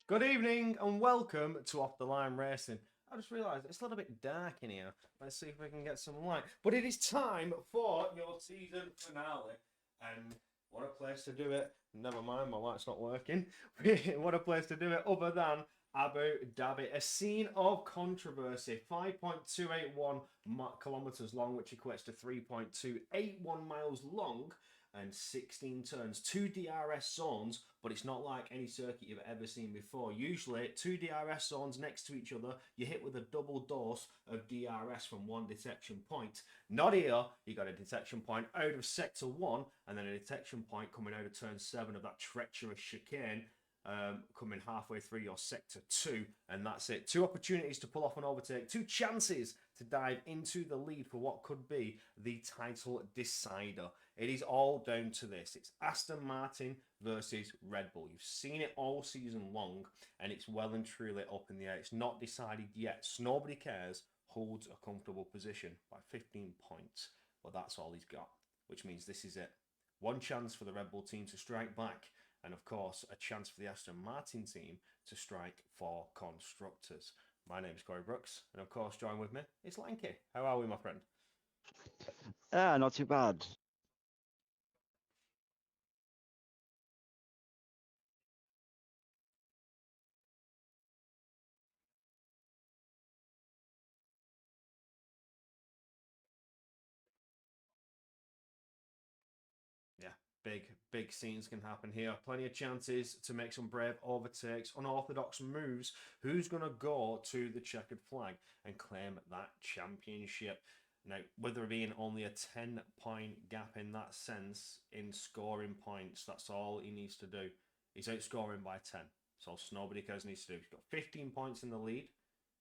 Good evening and welcome to Off the Line Racing. I just realised it's a little bit dark in here. Let's see if we can get some light. But it is time for your season finale. And what a place to do it. Never mind, my light's not working. What a place to do it other than Abu Dhabi. A scene of controversy. 5.281 kilometres long, which equates to 3.281 miles long and 16 turns, two DRS zones, but it's not like any circuit you've ever seen before. Usually, two DRS zones next to each other, you hit with a double dose of DRS from one detection point. Not here, you got a detection point out of sector 1, and then a detection point coming out of turn 7 of that treacherous chicane. Coming halfway through your sector 2, and that's it. Two opportunities to pull off an overtake, two chances to dive into the lead for what could be the title decider. It is all down to this. It's Aston Martin versus Red Bull. You've seen it all season long, and it's well and truly up in the air. It's not decided yet. Nobody cares. Holds a comfortable position by 15 points. Well, that's all he's got, which means this is it. One chance for the Red Bull team to strike back, and of course, a chance for the Aston Martin team to strike for constructors. My name is Corey Brooks, and of course, join with me, it's Lanky. How are we, my friend? Not too bad. Yeah, big scenes can happen here. Plenty of chances to make some brave overtakes, unorthodox moves. Who's going to go to the checkered flag and claim that championship? Now, with there being only a 10-point gap in that sense in scoring points, that's all he needs to do. He's outscoring by 10. So all nobody cares needs to do. He's got 15 points in the lead.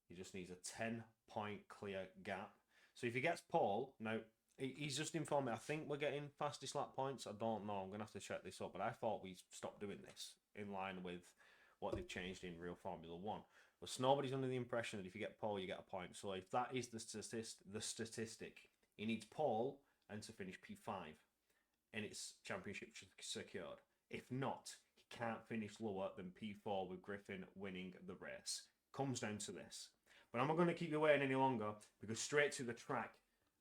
He just needs a 10-point clear gap. So if he gets pole, now he's just informed me. I think we're getting fastest lap points. I don't know. I'm gonna have to check this up. But I thought we stopped doing this in line with what they've changed in real Formula One. But nobody's under the impression that if you get pole, you get a point. So if that is the statistic, he needs pole and to finish P5, and it's championship secured. If not, he can't finish lower than P4 with Griffin winning the race. Comes down to this. But I'm not going to keep you waiting any longer because straight to the track,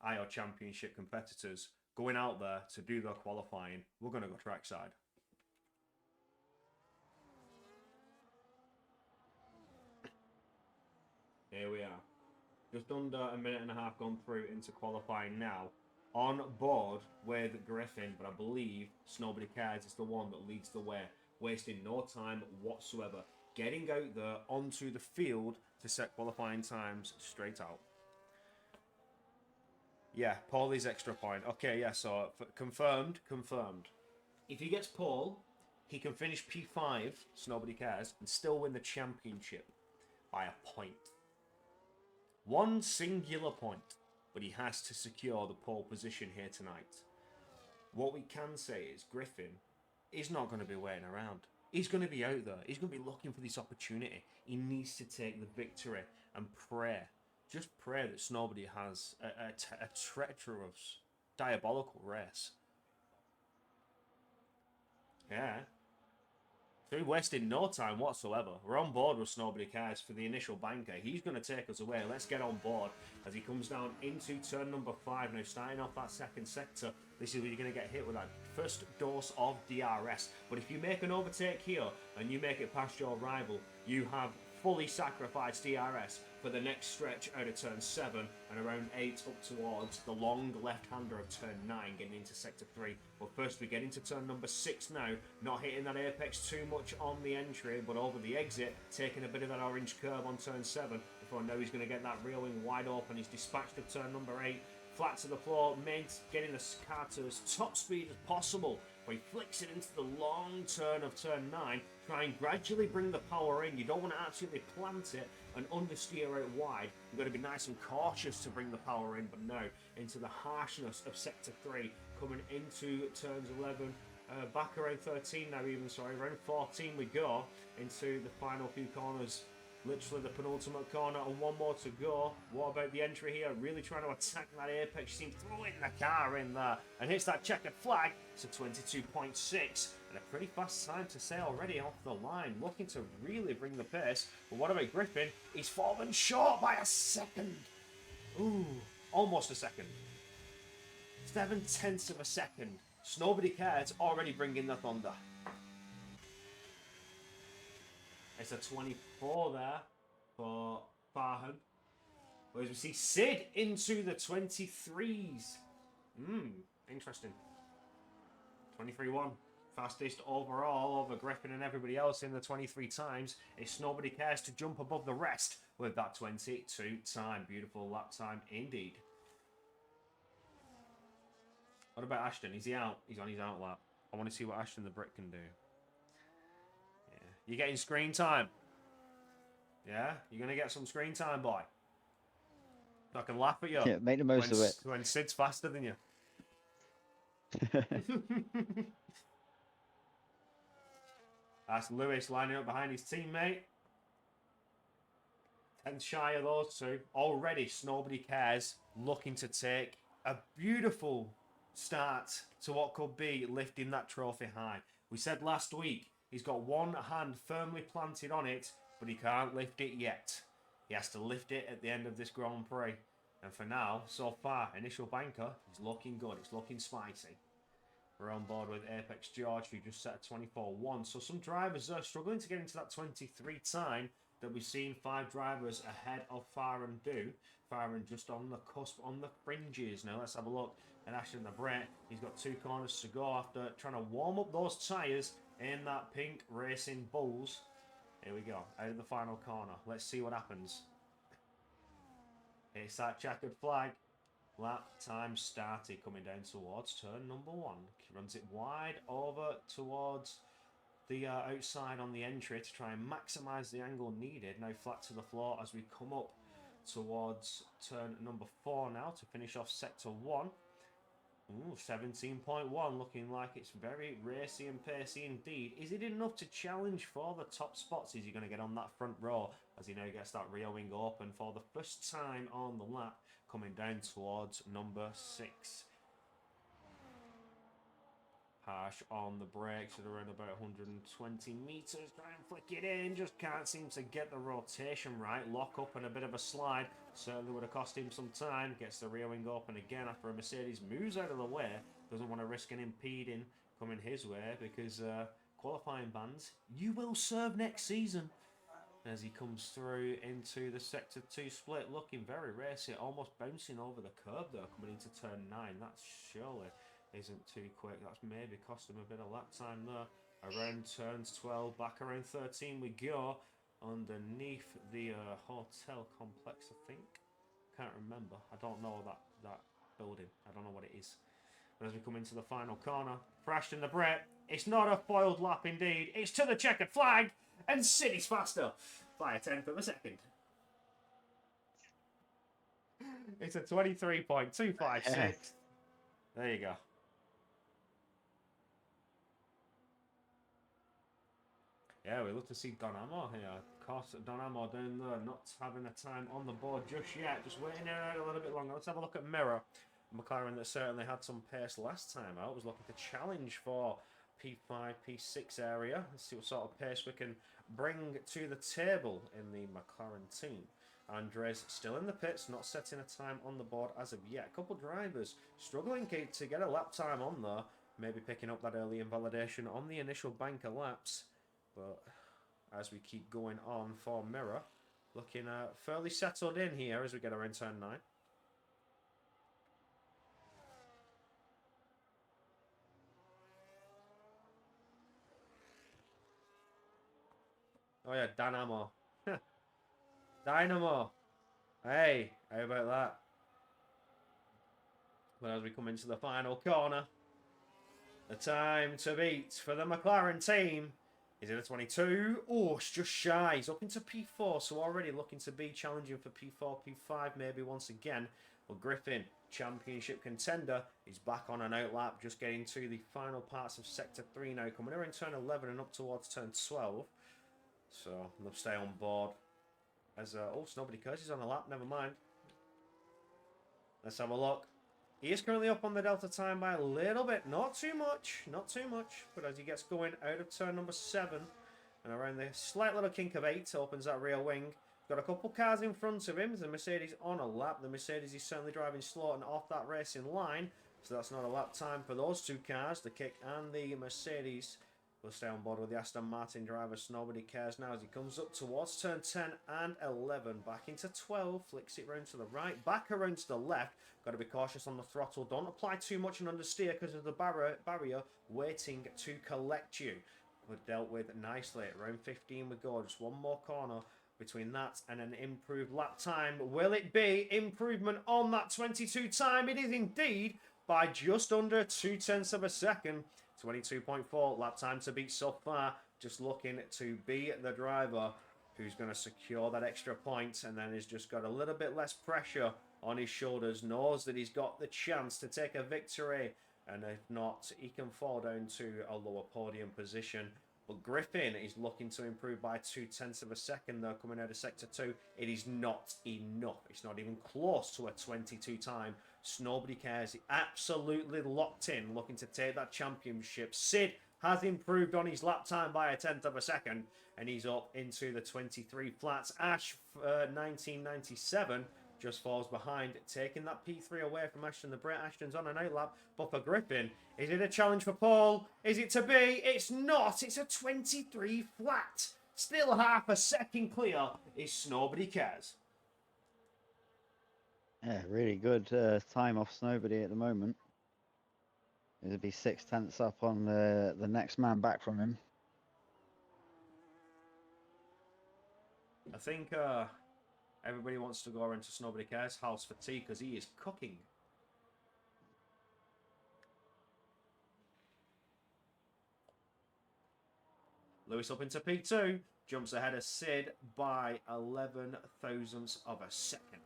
our championship competitors going out there to do their qualifying. We're going to go trackside. Here we are. Just under a minute and a half gone through into qualifying now. On board with Griffin, but I believe Nobody Cares is the one that leads the way, wasting no time whatsoever. Getting out there onto the field to set qualifying times straight out. Yeah, Paulie's extra point. Okay, yeah, so confirmed. If he gets Paul, he can finish P5, so nobody cares, and still win the championship by a point. One singular point, but he has to secure the pole position here tonight. What we can say is Griffin is not going to be waiting around. He's going to be out there. He's going to be looking for this opportunity. He needs to take the victory and pray. Just pray that nobody has a treacherous, diabolical race. Yeah. So we wasted no time whatsoever. We're on board with Nobody Cares for the initial banker. He's going to take us away. Let's get on board as he comes down into turn number 5. Now, starting off that second sector, this is where you're going to get hit with that first dose of DRS. But if you make an overtake here and you make it past your rival, you have fully sacrificed DRS for the next stretch out of turn 7 and around 8 up towards the long left-hander of turn 9 getting into sector 3. But first we get into turn number 6 now, not hitting that apex too much on the entry but over the exit, taking a bit of that orange curve on turn 7 before now he's going to get that rear wing wide open. He's dispatched of turn number 8, flat to the floor, getting the car to as top speed as possible. But he flicks it into the long turn of turn 9, try and gradually bring the power in. You don't want to absolutely plant it and understeer out wide. You've got to be nice and cautious to bring the power in, but now into the harshness of sector 3, coming into turns 11, back around 13 now even, sorry, around 14 we go into the final few corners Literally the penultimate corner and one more to go. What about the entry here? Really trying to attack that apex. Seems throwing the car in there and hits that checkered flag. It's a 22.6 and a pretty fast time to say already off the line. Looking to really bring the pace. But what about Griffin? He's fallen short by a second. Ooh, almost a second. 7/10 of a second. Nobody cares. Already bringing the thunder. It's a 24 there for Farhan. Whereas we see Sid into the 23s. Interesting. 23-1. Fastest overall over Griffin and everybody else in the 23 times. It's nobody cares to jump above the rest with that 22 time. Beautiful lap time indeed. What about Ashton? Is he out? He's on his out lap. I want to see what Ashton the Brit can do. You're getting screen time. Yeah? You're going to get some screen time, boy. I can laugh at you. Yeah, make the most of it. When Sid's faster than you. That's Lewis lining up behind his teammate. 10 shy of those two. Already, nobody cares. Looking to take a beautiful start to what could be lifting that trophy high. We said last week, he's got one hand firmly planted on it, but he can't lift it yet. He has to lift it at the end of this Grand Prix. And for now, so far, initial banker, he's looking good. It's looking spicy. We're on board with Apex George, who just set a 24-1. So some drivers are struggling to get into that 23 time that we've seen 5 drivers ahead of Farhan do. Farhan just on the cusp, on the fringes. Now let's have a look at Ashton the Brit. He's got 2 corners to go after trying to warm up those tyres in that pink Racing Bulls. Here we go, out of the final corner. Let's see what happens. It's that checkered flag. Lap time started, coming down towards turn number 1. Runs it wide over towards the outside on the entry to try and maximise the angle needed. Now flat to the floor as we come up towards turn number 4 now to finish off sector 1. Ooh, 17.1, looking like it's very racy and pacey indeed. Is it enough to challenge for the top spots? Is he going to get on that front row as he now gets that rear wing open for the first time on the lap, coming down towards number 6. Harsh on the brakes at around about 120 metres. Try and flick it in. Just can't seem to get the rotation right. Lock up and a bit of a slide. Certainly would have cost him some time. Gets the rear wing open again after a Mercedes moves out of the way. Doesn't want to risk an impeding coming his way because qualifying bans, you will serve next season. As he comes through into the sector 2 split, looking very racy, almost bouncing over the curb though, coming into turn 9. That's surely isn't too quick. That's maybe cost him a bit of lap time there. Around turns 12, back around 13 we go. Underneath the hotel complex, I think. Can't remember. I don't know that building. I don't know what it is. But as we come into the final corner, for Ashton the Brit, it's not a foiled lap indeed. It's to the checkered flag, and City's faster by a 10th of a second. It's a 23.256. Yeah. There you go. Yeah, we love to see Don Amor here. Of course, Don Amor down there, not having a time on the board just yet. Just waiting it out a little bit longer. Let's have a look at Mirror. McLaren that certainly had some pace last time out. Was looking to challenge for P5, P6 area. Let's see what sort of pace we can bring to the table in the McLaren team. Andres still in the pits, not setting a time on the board as of yet. A couple drivers struggling to get a lap time on there. Maybe picking up that early invalidation on the initial banker laps. But as we keep going on for Mirror, looking fairly settled in here as we get around turn 9. Oh yeah, Dynamo. Dynamo. Hey, how about that? But as we come into the final corner, the time to beat for the McLaren team is it a 22? Oh, it's just shy. He's up into P4, so already looking to be challenging for P4, P5 maybe once again. Well, Griffin, championship contender, is back on an outlap, just getting to the final parts of Sector 3 now, coming around turn 11 and up towards turn 12. So, they'll stay on board As oh, nobody curses on the lap. Never mind. Let's have a look. He is currently up on the Delta time by a little bit. Not too much. Not too much. But as he gets going out of turn number 7 and around the slight little kink of 8, opens that rear wing. Got a couple cars in front of him. The Mercedes on a lap. The Mercedes is certainly driving slow and off that racing line. So that's not a lap time for those two cars. The Kick and the Mercedes will stay on board with the Aston Martin driver. So nobody cares now as he comes up towards turn 10 and 11. Back into 12. Flicks it round to the right. Back around to the left. Got to be cautious on the throttle. Don't apply too much and understeer because of the barrier waiting to collect you. We're dealt with nicely. Around 15 we go. Just one more corner between that and an improved lap time. Will it be improvement on that 22 time? It is indeed by just under 0.2 of a second. 22.4 lap time to beat so far. Just looking to be the driver who's going to secure that extra point, and then has just got a little bit less pressure on his shoulders. Knows that he's got the chance to take a victory, and if not, he can fall down to a lower podium position. But Griffin is looking to improve by 0.2 of a second, though, coming out of Sector 2. It is not enough. It's not even close to a 22 time. So nobody cares. He absolutely locked in, looking to take that championship. Sid has improved on his lap time by 1/10 of a second, and he's up into the 23 flats. Ash, 1997, just falls behind, taking that P3 away from Ashton. The Brett Ashton's on an outlap, but for Griffin, is it a challenge for Paul? Is it to be? It's not. It's a 23 flat. Still half a second clear. It's nobody cares. Yeah, really good time off Snowbody at the moment. It'll be 0.6 up on the next man back from him. I think everybody wants to go into Snowbody Cares' house for tea because he is cooking. Lewis up into P2. Jumps ahead of Sid by 11 thousandths of a second.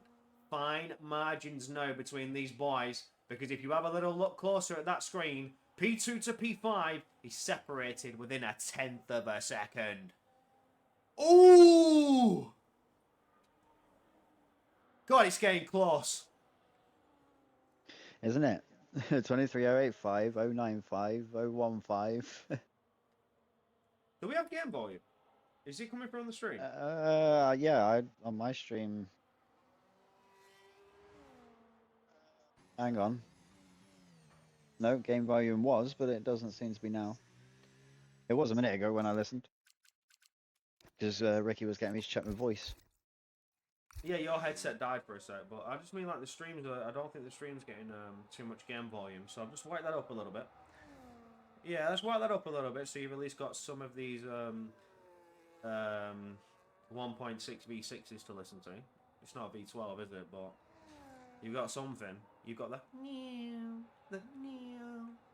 Fine margins now between these boys, because if you have a little look closer at that screen, P2 to P5 is separated within 1/10 of a second. Ooh! God, it's getting close. Isn't it? 23.085, 095, 015. Do we have game volume? Is it coming from the stream? Yeah, on my stream. Hang on. No, game volume was, but it doesn't seem to be now. It was a minute ago when I listened. Because Ricky was getting me to check my voice. Yeah, your headset died for a sec, but I just mean like the streams. I don't think the stream's getting too much game volume, so I'll just wipe that up a little bit. Yeah, let's wipe that up a little bit, so you've at least got some of these 1.6 V6s to listen to. It's not a V12, is it? But you've got something. You've got the meow,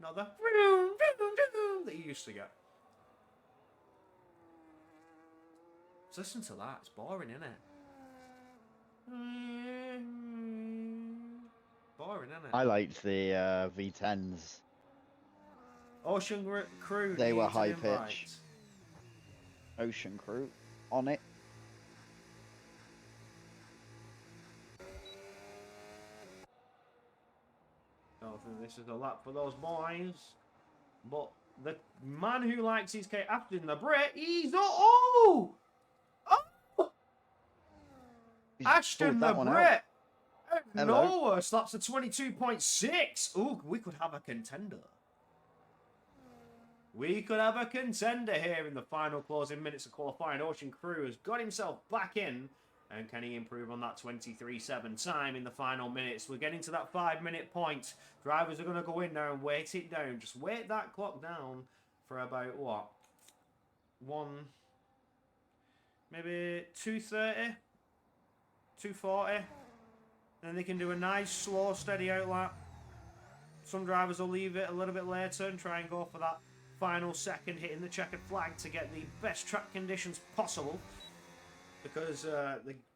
not the that you used to get. Just listen to that. It's boring, isn't it? Boring, isn't it? I liked the V10s. Ocean Crew. They were needs an high invite. pitched. Ocean Crew on it. Don't think this is a lap for those boys. But the man who likes his cake after the Brit, he's oh! He's Ashton pulled the that one out. Brit! Hello. Noah slaps a 22.6. Ooh, we could have a contender. We could have a contender here in the final closing minutes of qualifying. Ocean Crew has got himself back in. And can he improve on that 23.7 time in the final minutes? We're getting to that 5-minute point. Drivers are going to go in there and weight it down. Just weight that clock down for about, what? Maybe 2:30? 2:40? Then they can do a nice, slow, steady outlap. Some drivers will leave it a little bit later and try and go for that final second, hitting the checkered flag to get the best track conditions possible. Because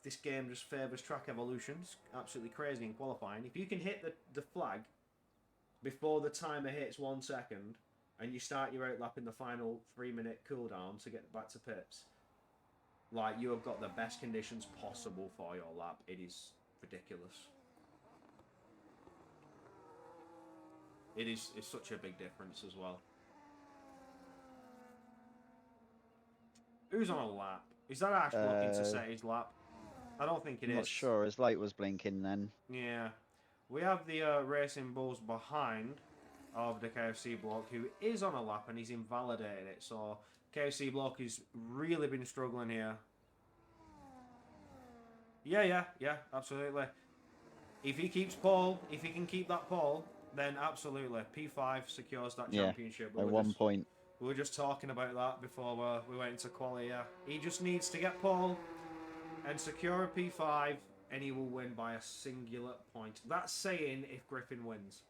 this game just favours track evolutions. Absolutely crazy in qualifying. If you can hit the flag before the timer hits 1 second, and you start your outlap in the final 3-minute cooldown to get back to pits, Like, you have got the best conditions possible for your lap. It is ridiculous. It's such a big difference as well. Who's on a lap? Is that actually looking to set his lap? I don't think it I'm is. not sure. His light was blinking then. Yeah. We have the Racing Bulls behind of the KFC block, who is on a lap and he's invalidated it. So KFC block has really been struggling here. Yeah, absolutely. If he keeps pole, if he can keep that pole, then absolutely P5 secures that championship. At 1 point. We were just talking about that before we went into quali. Yeah, he just needs to get pole and secure a P5, and he will win by a singular point. That's saying if Griffin wins.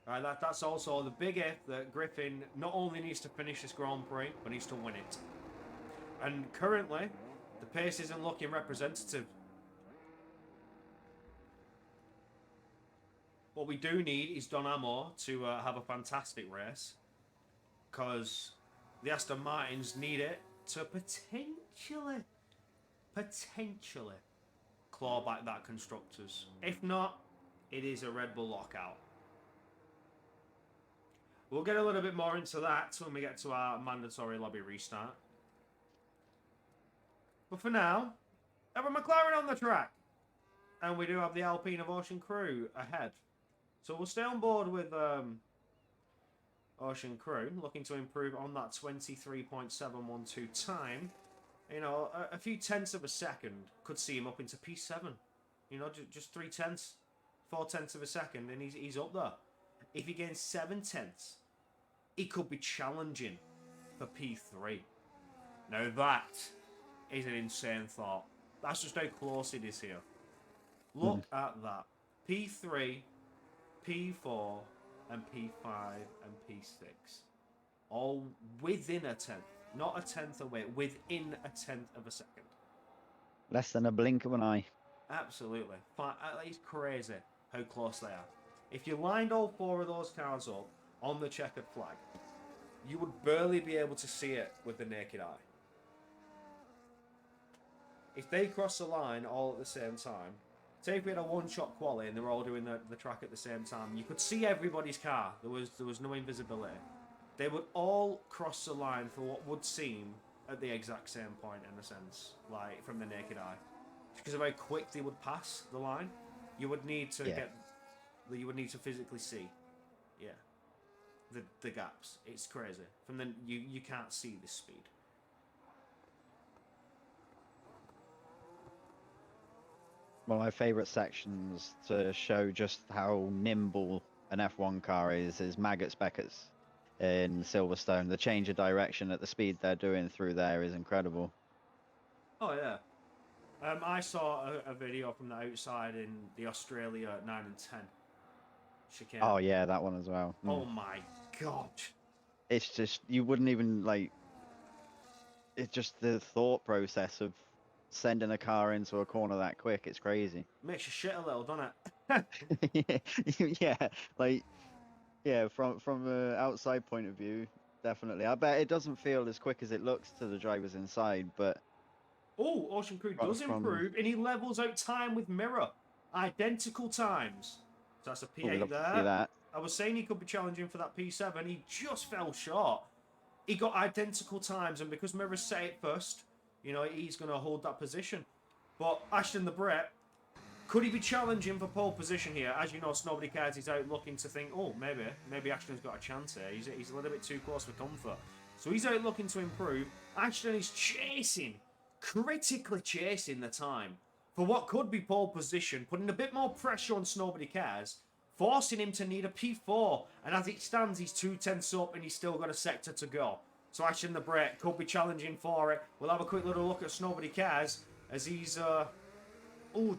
Right, that's also the big if, that Griffin not only needs to finish this Grand Prix, but needs to win it. And currently, the pace isn't looking representative. What we do need is Don Amor to have a fantastic race, because the Aston Martins need it to potentially claw back that Constructors. If not, it is a Red Bull lockout. We'll get a little bit more into that when we get to our mandatory lobby restart. But for now, we have a McLaren on the track. And we do have the Alpine of Ocean Crew ahead. So we'll stay on board with Ocean Crew, looking to improve on that 23.712 time. You know, a few tenths of a second could see him up into P7. You know, just 3 tenths, 4 tenths of a second, and he's up there. If he gains 7 tenths, he could be challenging for P3. Now that is an insane thought. That's just how close it is here. Look at that. P3, P4, and P5, and P6. All within a tenth. Not a tenth away, within a tenth of a second. Less than a blink of an eye. Absolutely. It's crazy how close they are. If you lined all 4 of those cars up on the checkered flag, you would barely be able to see it with the naked eye. If they cross the line all at the same time, say if we had a one-shot quali and they were all doing the track at the same time, you could see everybody's car. There was no invisibility. They would all cross the line for what would seem at the exact same point, in a sense, like from the naked eye, because of how quick they would pass the line. You would need to you would need to physically see, the gaps. It's crazy. From then you can't see this speed. One of my favourite sections to show just how nimble an F1 car is Maggots Beckers in Silverstone. The change of direction at the speed they're doing through there is incredible. Oh yeah. I saw a video from the outside in the Australia 9 and 10 chicane. Oh yeah, that one as well. Oh my god. It's just, you wouldn't even like, it's just the thought process of sending a car into a corner that quick. It's crazy. Makes you shit a little, doesn't it? From an outside point of view, definitely. I bet it doesn't feel as quick as it looks to the drivers inside, but oh, Ocean Crew does improve, and he levels out time with Mirror. Identical times. So that's a P8 there. I was saying he could be challenging for that P7. He just fell short. He got identical times, and because Mirror set it first, you know, he's going to hold that position. But Ashton the Brett, could he be challenging for pole position here? As you know, Nobody Cares. He's out looking to think, oh, maybe Ashton's got a chance here. He's a little bit too close for comfort. So he's out looking to improve. Ashton is critically chasing the time for what could be pole position, putting a bit more pressure on Nobody Cares, forcing him to need a P4. And as it stands, he's 2 tenths up and he's still got a sector to go. So Ashton the Brett could be challenging for it. We'll have a quick little look at Nobody Cares as he's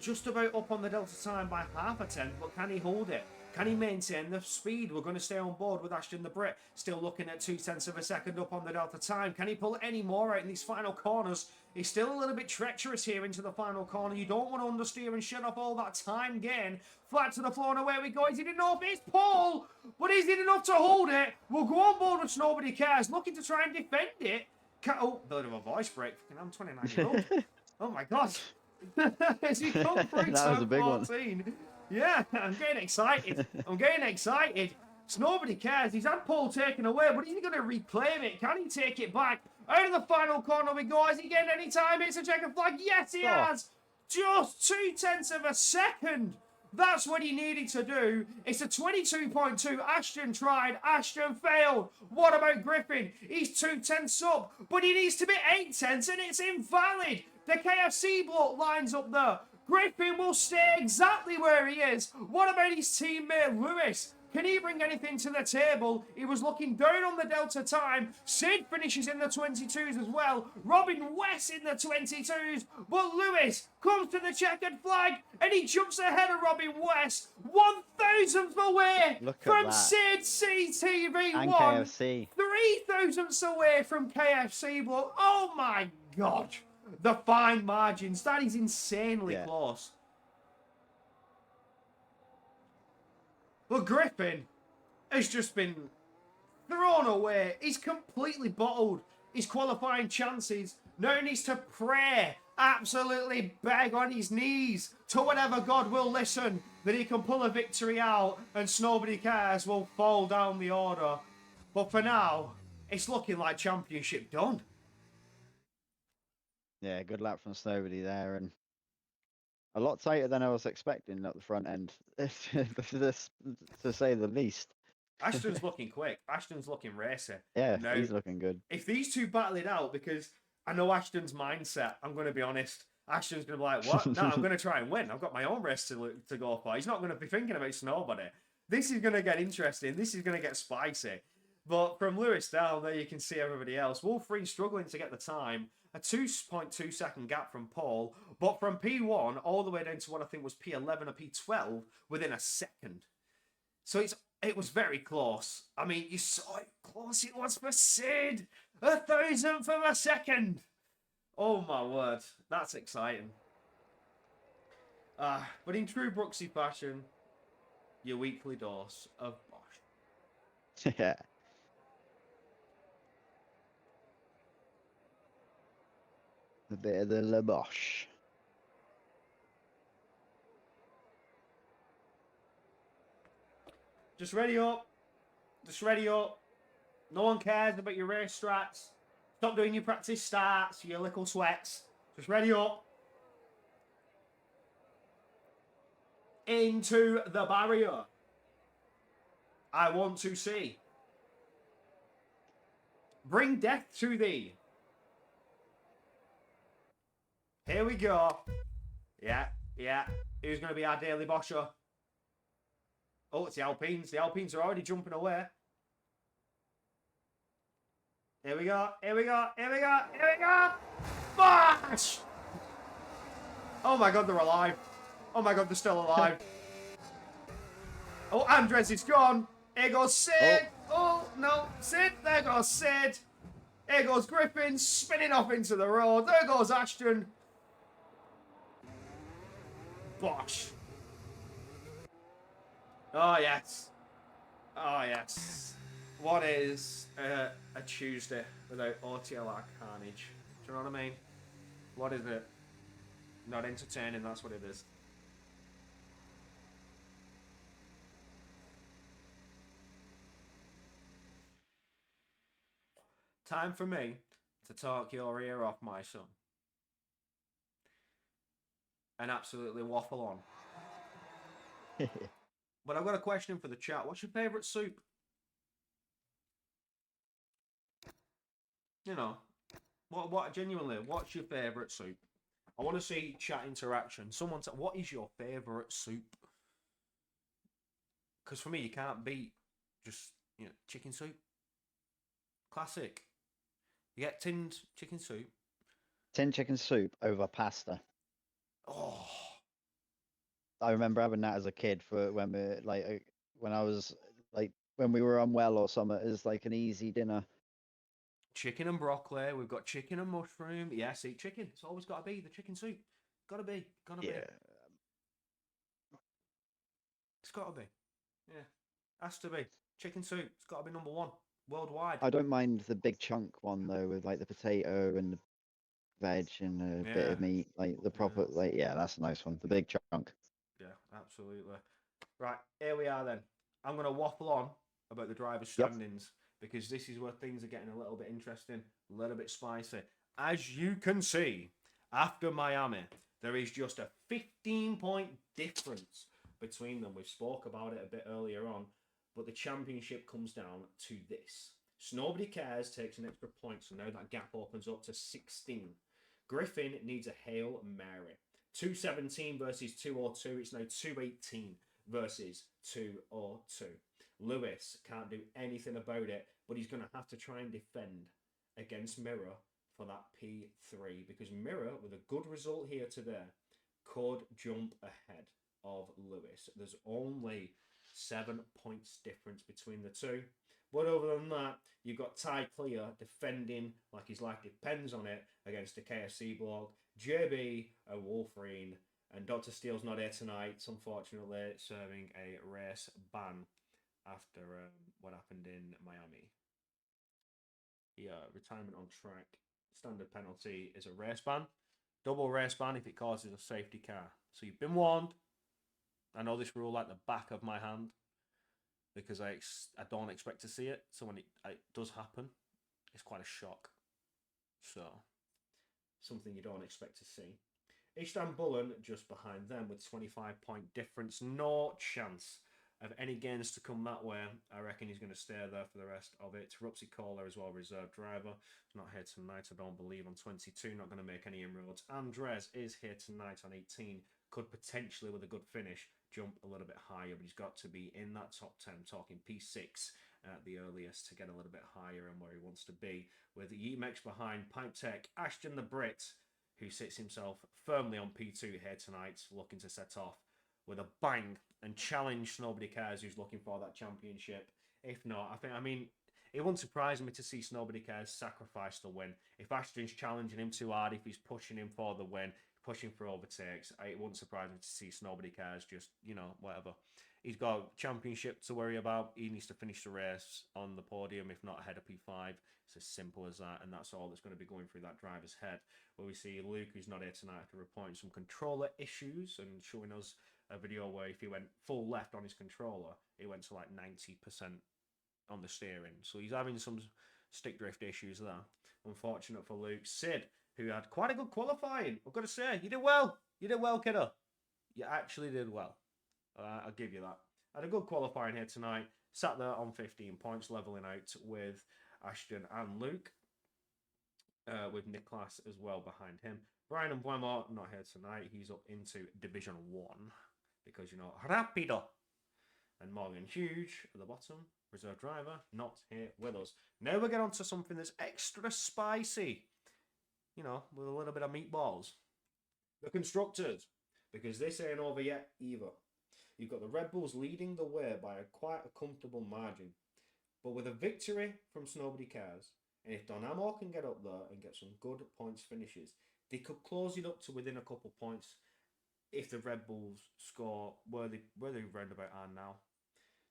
just about up on the Delta time by half a tenth, but can he hold it? Can he maintain the speed? We're going to stay on board with Ashton the Brit, still looking at 2 tenths of a second up on the Delta time. Can he pull any more out in these final corners? He's still a little bit treacherous here into the final corner. You don't want to understeer and shut off all that time gain. Flat to the floor, and away we go. Is it enough? It's Paul! But is it enough to hold it? We'll go on board with Nobody Cares, looking to try and defend it. Oh, bit of a voice break. I'm 29-year-old. Oh my god. As he come through That was a turn big one. 14. Yeah, I'm getting excited. I'm getting excited. So nobody cares. He's had pole taken away, but he's going to reclaim it. Can he take it back? Out of the final corner we go. Has he getting any time? It's a checkered flag. Yes, he has. Just 0.2 of a second. That's what he needed to do. It's a 22.2. Ashton tried. Ashton failed. What about Griffin? He's 2/10 up, but he needs to be 8/10, and it's invalid. The KFC bloke lines up there. Griffin will stay exactly where he is. What about his teammate Lewis? Can he bring anything to the table? He was looking down on the Delta time. Sid finishes in the 22s as well. Robin West in the 22s. But Lewis comes to the checkered flag and he jumps ahead of Robin West. 1,000th away from Sid CTV1. And KFC. 3,000ths away from KFC. But oh my God. The fine margins. That is insanely close. But Griffin has just been thrown away. He's completely bottled his qualifying chances. Now he needs to pray, absolutely beg on his knees to whatever God will listen that he can pull a victory out and Nobody Cares will fall down the order. But for now, it's looking like championship done. Yeah, good lap from Snowbody there, and a lot tighter than I was expecting at the front end, to say the least. Ashton's looking quick. Ashton's looking racy. Yeah, now, he's looking good. If these two battle it out, because I know Ashton's mindset, I'm going to be honest. Ashton's going to be like, what? No, I'm going to try and win. I've got my own race to go for. He's not going to be thinking about Snowbody. This is going to get interesting. This is going to get spicy. But from Lewis down there, you can see everybody else. Wolf-Free struggling to get the time. A 2.2 second gap from Paul. But from P1 all the way down to what I think was P11 or P12 within a second. So it was very close. I mean, you saw how close it was for Sid. 1,000th of a second. Oh my word. That's exciting. But in true Brooksy fashion, your weekly dose of Bosch. Yeah. A bit of the Le Bosch. Just ready up. Just ready up. No one cares about your race strats. Stop doing your practice starts, your little sweats. Just ready up. Into the barrier. I want to see. Bring death to thee. Here we go. Yeah. Who's going to be our daily Boscher? Oh, it's the Alpines. The Alpines are already jumping away. Here we go. Bosh! Oh my God, they're alive. Oh my God, they're still alive. Oh, Andres is gone. Here goes Sid. Oh, no. Sid. There goes Sid. Here goes Griffin spinning off into the road. There goes Ashton. Bosh. Oh, yes. What is a Tuesday without OTLR carnage? Do you know what I mean? What is it? Not entertaining, that's what it is. Time for me to talk your ear off, my son. And absolutely waffle on. But I've got a question for the chat. What's your favourite soup? You know, what genuinely, what's your favourite soup? I want to see chat interaction. Someone say, what is your favourite soup? Because for me, you can't beat just, chicken soup. Classic. You get tinned chicken soup. Tin chicken soup over pasta. Oh. I remember having that as a kid for when we were unwell or something. It was like an easy dinner. Chicken and broccoli. We've got chicken and mushroom. Yes, eat chicken. It's always got to be the chicken soup. Gotta be. Yeah. It's got to be. Yeah. Has to be. Chicken soup. It's got to be number one. worldwide. I don't mind the big chunk one though, with like the potato and the veg and a bit Yeah, of meat, like the yeah, proper, like yeah, that's a nice one. The big chunk. yeah, absolutely. Right, here we are then. I'm going to waffle on about the driver's Yep. standings because this is where things are getting a little bit interesting, a little bit spicy. As you can see, after Miami, there is just a 15-point difference between them. We spoke about it a bit earlier on, but the championship comes down to this. So nobody cares, takes an extra point, so now that gap opens up to 16. Griffin needs a Hail Mary. 217 versus 202. It's now 218 versus 202. Lewis can't do anything about it, but he's going to have to try and defend against Mirror for that P3 because Mirror, with a good result here today, could jump ahead of Lewis. There's only 7 points difference between the two. But other than that, you've got Ty Clear defending like his life depends on it against a KFC block. JB, a Wolverine, and Dr. Steele's not here tonight, unfortunately, serving a race ban after what happened in Miami. Yeah, retirement on track. Standard penalty is a race ban. Double race ban if it causes a safety car. So you've been warned. I know this rule like the back of my hand because I don't expect to see it. So when it does happen, it's quite a shock. So something you don't expect to see. Istanbul just behind them with 25-point difference. No chance of any gains to come that way. I reckon he's going to stay there for the rest of it. Rupsi Kohler as well, reserve driver. He's not here tonight, I don't believe, on 22. Not going to make any inroads. Andres is here tonight on 18. Could potentially, with a good finish, jump a little bit higher, but he's got to be in that top 10, talking P6 at the earliest to get a little bit higher and where he wants to be. With Yemex behind, Pipe Tech, Ashton the Brit, who sits himself firmly on P2 here tonight, looking to set off with a bang and challenge Nobody Cares, who's looking for that championship. If not, it wouldn't surprise me to see Nobody Cares sacrifice the win. If Ashton's challenging him too hard, if he's pushing him for the win, pushing for overtakes, it wouldn't surprise me to see Nobody Cares just, whatever. He's got a championship to worry about. He needs to finish the race on the podium, if not ahead of P5. It's as simple as that, and that's all that's going to be going through that driver's head. Where we see Luke, who's not here tonight, after reporting some controller issues and showing us a video where if he went full left on his controller, it went to like 90% on the steering. So he's having some stick drift issues there. Unfortunate for Luke. Sid, who had quite a good qualifying. I've got to say, you did well. You did well, kiddo. You actually did well. I'll give you that. Had a good qualifying here tonight. Sat there on 15 points, leveling out with Ashton and Luke. With Niklas as well behind him. Brian and Buemo not here tonight. He's up into Division 1 because, Rapido. And Morgan Hughes at the bottom, reserve driver, not here with us. Now we get on to something that's extra spicy, with a little bit of meatballs. The constructors, because this ain't over yet either. You've got the Red Bulls leading the way by quite a comfortable margin. But with a victory from Nobody Cares, and if Donamo can get up there and get some good points finishes, they could close it up to within a couple points if the Red Bulls score where they roundabout are now.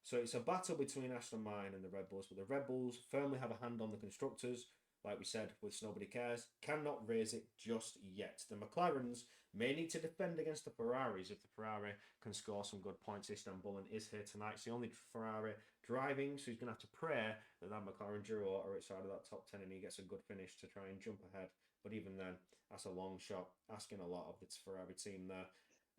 So it's a battle between Aston Martin and the Red Bulls, but the Red Bulls firmly have a hand on the constructors, like we said, with Nobody Cares, cannot raise it just yet. The McLarens may need to defend against the Ferraris if the Ferrari can score some good points. Istanbul is here tonight. It's the only Ferrari driving, so he's going to have to pray that McLaren Giro are outside of that top 10 and he gets a good finish to try and jump ahead. But even then, that's a long shot, asking a lot of the Ferrari team there.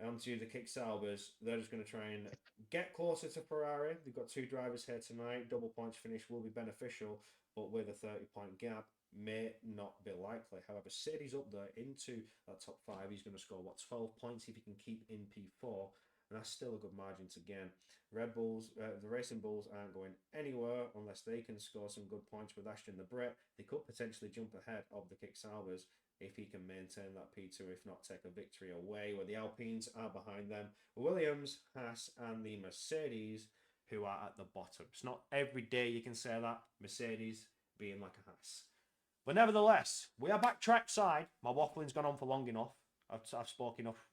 Onto the kick salvers, they're just going to try and get closer to Ferrari. They've got two drivers here tonight. Double points finish will be beneficial, but with a 30-point gap, may not be likely. However, Sadie's up there into that top 5. He's going to score, 12 points if he can keep in P4, and that's still a good margin to gain. Red Bulls, the Racing Bulls aren't going anywhere unless they can score some good points with Ashton the Brit. They could potentially jump ahead of the kick salvers if he can maintain that P2, if not take a victory away, where the Alpines are behind them. Williams, Haas, and the Mercedes, who are at the bottom. It's not every day you can say that, Mercedes being like a Haas. But nevertheless, we are back trackside. My waffling's gone on for long enough. I've spoken enough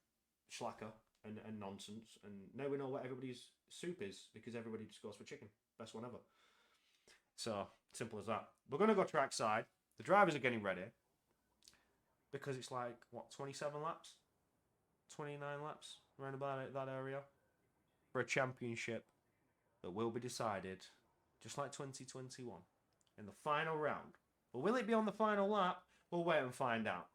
slacker and nonsense, and now we know what everybody's soup is, because everybody just goes for chicken. Best one ever. So, Simple as that. We're going to go trackside. The drivers are getting ready. Because it's like, what, 27 laps? 29 laps? Around about that area. For a championship that will be decided, just like 2021, in the final round. But will it be on the final lap? We'll wait and find out.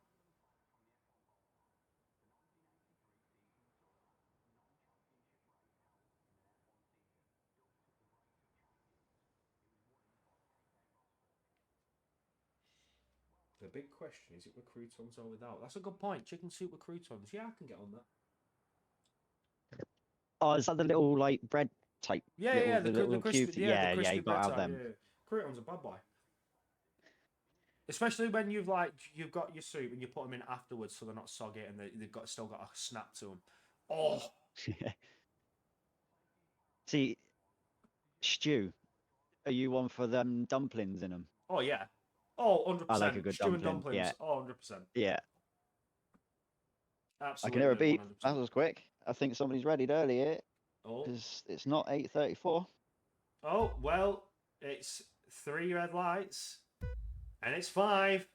The big question, is it with croutons or without? That's a good point. Chicken soup with croutons. Yeah, I can get on that. Oh, is that the little like bread type? Yeah, The the little crispy, cubes. yeah, the Yeah, crispy you got bread to have type. them. Yeah. Croutons are bad boy. Especially when you've got your soup and you put them in afterwards, so they're not soggy and they've still got a snap to them. Oh, See, stew. Are you one for them dumplings in them? oh yeah, oh 100%. I like a good Stew and dumpling. dumplings. Yeah, Oh, 100%. yeah. I can hear a Absolutely, beep. 100%. That was quick. I think somebody's ready early here Oh, because it's not 8:34. oh well, it's 3 red lights and it's 5,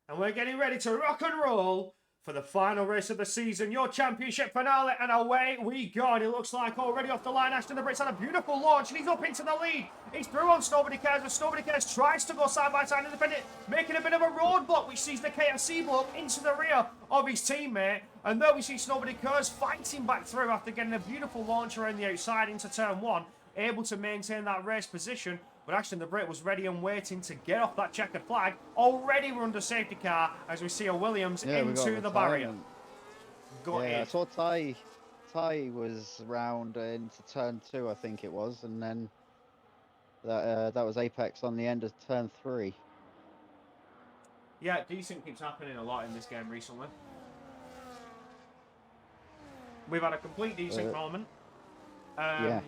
and we're getting ready to rock and roll for the final race of the season, your championship finale, and away we go. And it looks like already off the line, Ashton the Brits had a beautiful launch, and he's up into the lead. He's through on Nobody Cares, but Nobody Cares tries to go side by side independent, making a bit of a roadblock, which sees the KFC block into the rear of his teammate. And there we see Nobody Cares fighting back through after getting a beautiful launch around the outside into turn 1, able to maintain that race position. But Ashton the Brit was ready and waiting to get off that checkered flag. Already we're under safety car as we see a Williams into the barrier. Yeah, I saw Ty was round into turn 2, I think it was, and then that was Apex on the end of turn 3. Yeah, decent keeps happening a lot in this game recently. We've had a complete decent moment. Yeah.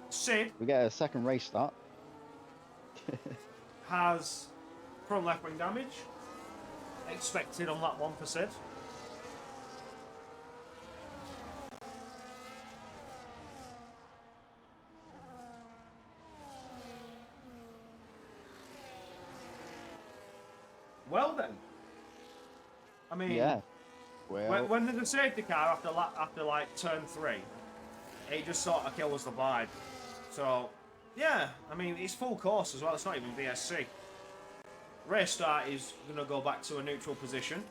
Sid. We get a second race start. Has front left wing damage. Expected on that one for Sid. Well then. I mean, yeah. Well, when there's a safety car after like turn 3, it just sort of kills the vibe. So, yeah, I mean, it's full course as well. It's not even VSC. Race start is going to go back to a neutral position,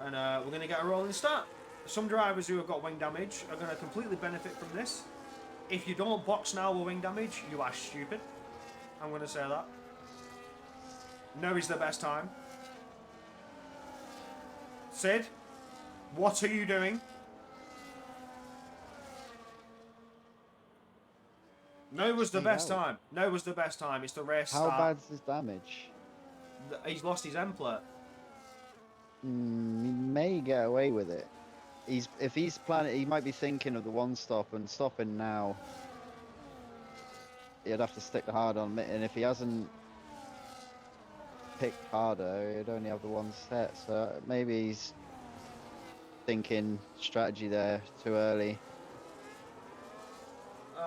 and we're going to get a rolling start. Some drivers who have got wing damage are going to completely benefit from this. If you don't box now with wing damage, you are stupid. I'm going to say that. No is the best time. Sid, what are you doing? No was the best time. No was the best time. It's the race start. How bad's his damage? He's lost his end plate. He may get away with it. If he's planning, he might be thinking of the one stop and stopping now. He'd have to stick the hard on, and if he hasn't picked harder, he'd only have the one set. So maybe he's thinking strategy there too early.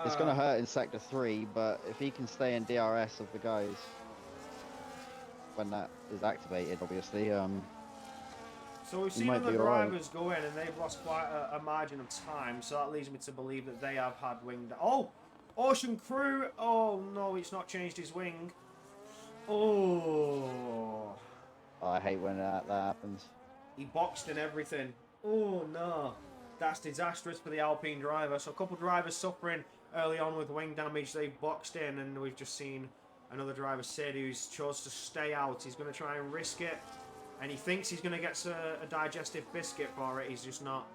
It's going to hurt in sector 3, but if he can stay in DRS of the guys when that is activated, obviously. So we've seen other drivers go in, and they've lost quite a margin of time. So that leads me to believe that they have had wing. Oh, Ocean Crew. Oh no, it's not changed his wing. Oh. I hate when that happens. He boxed and everything. Oh no, that's disastrous for the Alpine driver. So a couple of drivers suffering early on with wing damage. They've boxed in, and we've just seen another driver, Sid, who's chose to stay out. He's going to try and risk it, and he thinks he's going to get a digestive biscuit for it. He's just not.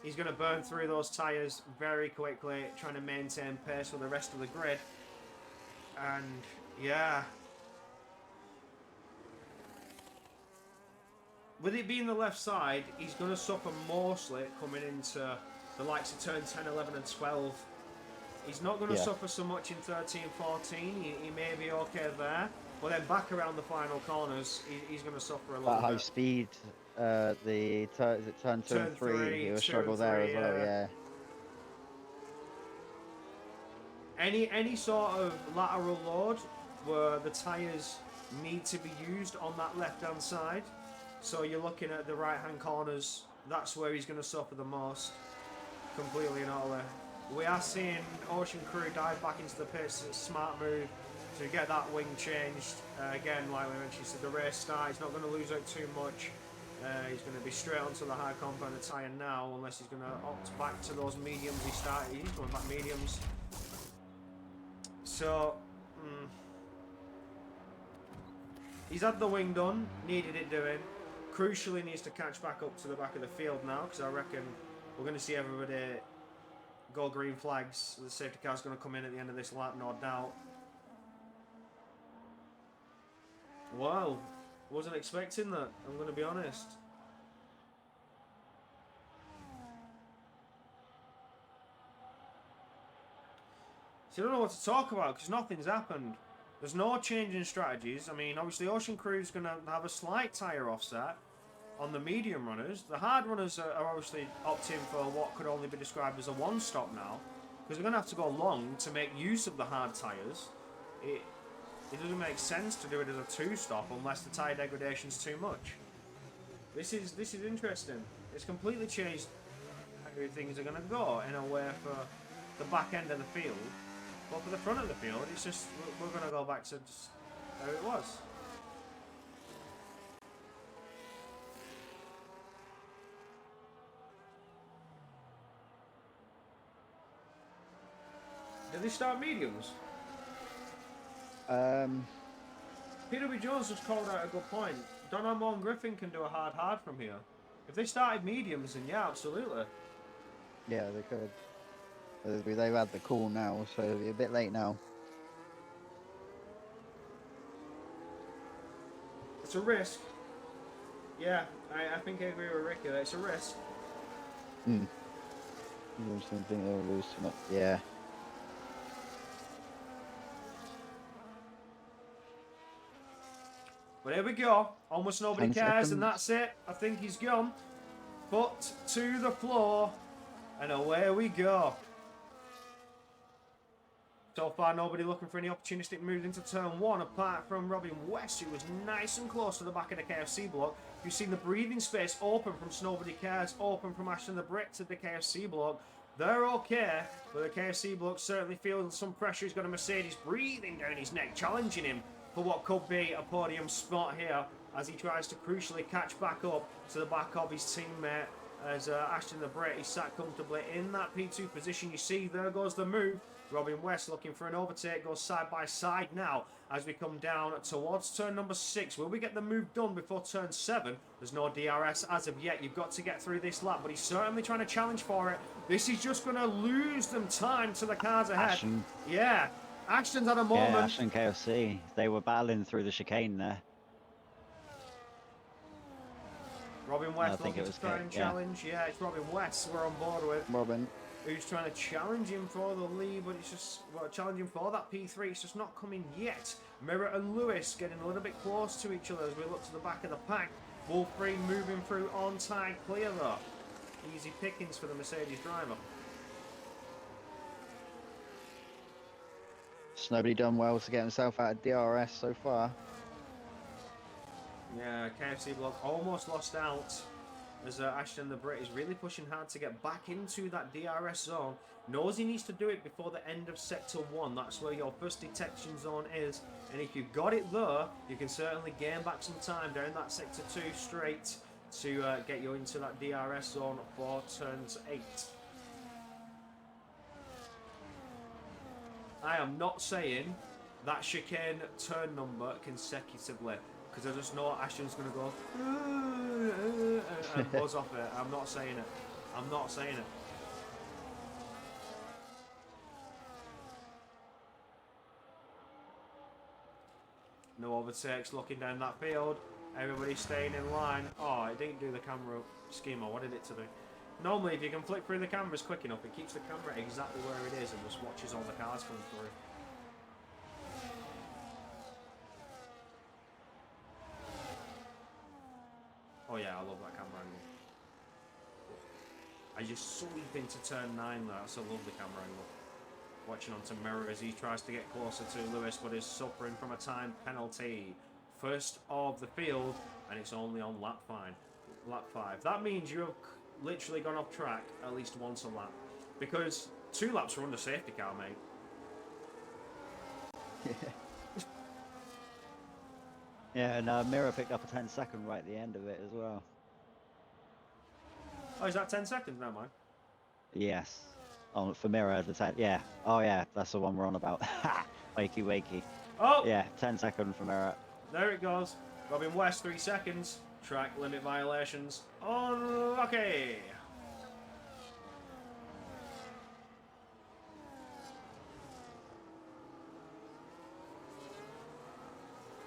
He's going to burn through those tyres very quickly, trying to maintain pace with the rest of the grid. And yeah, with it being the left side, he's going to suffer mostly coming into the likes of turn 10, 11 and 12. He's not going to suffer so much in 13, 14. He may be okay there. But then back around the final corners, he's going to suffer a little bit. High speed, is it turn 2 and 3? He'll struggle there as well, yeah. Any sort of lateral load where the tyres need to be used on that left-hand side. So you're looking at the right-hand corners. That's where he's going to suffer the most. Completely and utterly. We are seeing Ocean Crew dive back into the pits. It's a smart move to get that wing changed. Again, like we mentioned, so the race start. He's not going to lose out too much. He's going to be straight onto the high compound tyre now, unless he's going to opt back to those mediums he started. He's going back mediums. So, he's had the wing done, needed it doing. Crucially needs to catch back up to the back of the field now, because I reckon we're going to see everybody go green flags. The safety car's going to come in at the end of this lap, no doubt. Wow, wasn't expecting that, I'm going to be honest. So I don't know what to talk about, because nothing's happened. There's no change in strategies. I mean, obviously Ocean Crew's going to have a slight tyre offset on the medium runners. The hard runners are obviously opting for what could only be described as a one-stop now, because they're going to have to go long to make use of the hard tyres. It doesn't make sense to do it as a two-stop unless the tyre degradation's too much. This is interesting. It's completely changed how things are going to go in a way for the back end of the field. But for the front of the field, it's just, we're going to go back to just how it was. Did they start mediums? PW Jones just called out a good point. Donamo and Griffin can do a hard from here. If they started mediums, then yeah, absolutely. Yeah, they could. They've had the call now, so it'll be a bit late now. It's a risk. Yeah, I think I agree with Ricky. It's a risk. You just don't think they'll lose too much. Yeah. But here we go. Almost nobody 10 cares, seconds. and that's it. I think he's gone. Foot to the floor, and away we go. So far, nobody looking for any opportunistic moves into turn one, apart from Robin West, who was nice and close to the back of the KFC block. You've seen the breathing space open from Snowbody Cares, open from Ashton the Brit to the KFC block. They're okay, but the KFC block certainly feels some pressure. He's got a Mercedes breathing down his neck, challenging him for what could be a podium spot here as he tries to crucially catch back up to the back of his teammate as Ashton the Brit is sat comfortably in that P2 position. You see, there goes the move. Robin West looking for an overtake, goes side by side now as we come down towards turn number 6. Will we get the move done before turn 7? There's no DRS as of yet. You've got to get through this lap, but he's certainly trying to challenge for it. This is just going to lose them time to the cars ahead. Ashton. Yeah, Ashton's had a moment. Yeah, Ashton KFC. They were battling through the chicane there. Robin West looking to try and challenge. Yeah, it's Robin West we're on board with. Robin. Who's trying to challenge him for the lead, but it's just, well, challenging for that P3, it's just not coming yet. Mirror and Lewis getting a little bit close to each other as we look to the back of the pack. Wolf Green moving through on time, clear though. Easy pickings for the Mercedes driver. Nobody done well to get himself out of DRS so far. Yeah, KFC block almost lost out as Ashton the Brit is really pushing hard to get back into that DRS zone. Knows he needs to do it before the end of sector 1. That's where your first detection zone is. And if you've got it there, you can certainly gain back some time down that sector 2 straight to get you into that DRS zone for turns 8. I am not saying that chicane turn number consecutively, because I just know Ashton's going to go and buzz off it. I'm not saying it. I'm not saying it. No overtakes looking down that field. Everybody staying in line. Oh, it didn't do the camera scheme I wanted it to do. Normally, if you can flick through the cameras quick enough, it keeps the camera exactly where it is and just watches all the cars come through. Oh yeah, I love that camera angle. I just sweep into turn 9 there. That's a lovely camera angle. Watching onto Mirror as he tries to get closer to Lewis, but is suffering from a time penalty. First of the field, and it's only on lap 5. That means you have literally gone off track at least once a lap. Because 2 laps are under safety car, mate. Yeah, and Mirror picked up a 10-second right at the end of it as well. Oh, is that 10 seconds now, Mike? Yes. Oh, for Mirror, the 10. Yeah. Oh, yeah, that's the one we're on about. Ha! Wakey, wakey. Oh! Yeah, 10-second for Mirror. There it goes. Robin West, 3 seconds. Track limit violations. Unlucky.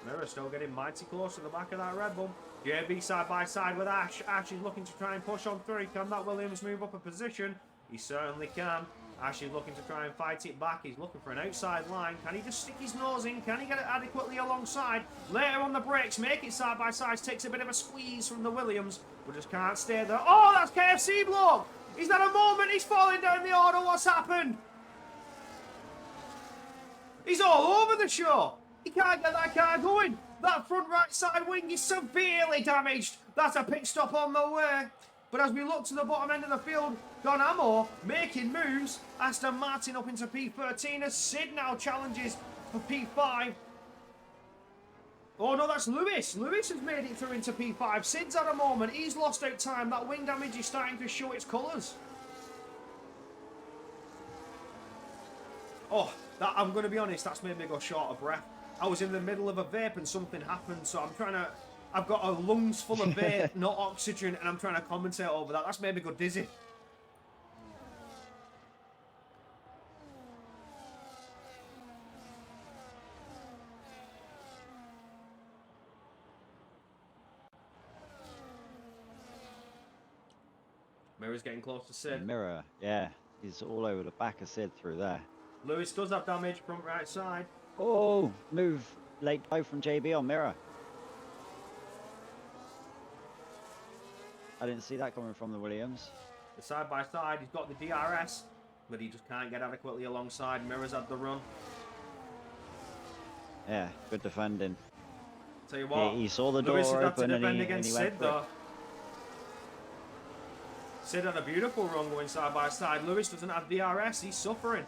Mirror still getting mighty close to the back of that Red Bull. JB side by side with Ash. Ash is looking to try and push on through. Can that Williams move up a position? He certainly can. Ash is looking to try and fight it back. He's looking for an outside line. Can he just stick his nose in? Can he get it adequately alongside? Later on the brakes, make it side by side. Takes a bit of a squeeze from the Williams, but just can't stay there. Oh, that's KFC block. Is that a moment? He's falling down the order. What's happened? He's all over the show. He can't get that car going. That front right side wing is severely damaged. That's a pit stop on the way. But as we look to the bottom end of the field, Don Amor making moves. Aston Martin up into P13 as Sid now challenges for P5. Oh no, that's Lewis. Lewis has made it through into P5. Sid's at a moment. He's lost out time. That wing damage is starting to show its colours. Oh, that, I'm going to be honest, that's made me go short of breath. I was in the middle of a vape and something happened, so I'm trying to... I've got a lungs full of vape, not oxygen, and I'm trying to commentate over that. That's made me go dizzy. Mirror's getting close to Sid. Mirror, yeah. He's all over the back of Sid through there. Lewis does have damage, front right side. Oh, move late dive from JB on Mirror. I didn't see that coming from the Williams. The side by side, he's got the DRS, but he just can't get adequately alongside. Mirror's had the run. Yeah, good defending. Tell you what, he saw the door Lewis has had to open defend and he against went Sid for it. though. Sid had a beautiful run going side by side. Lewis doesn't have DRS, he's suffering.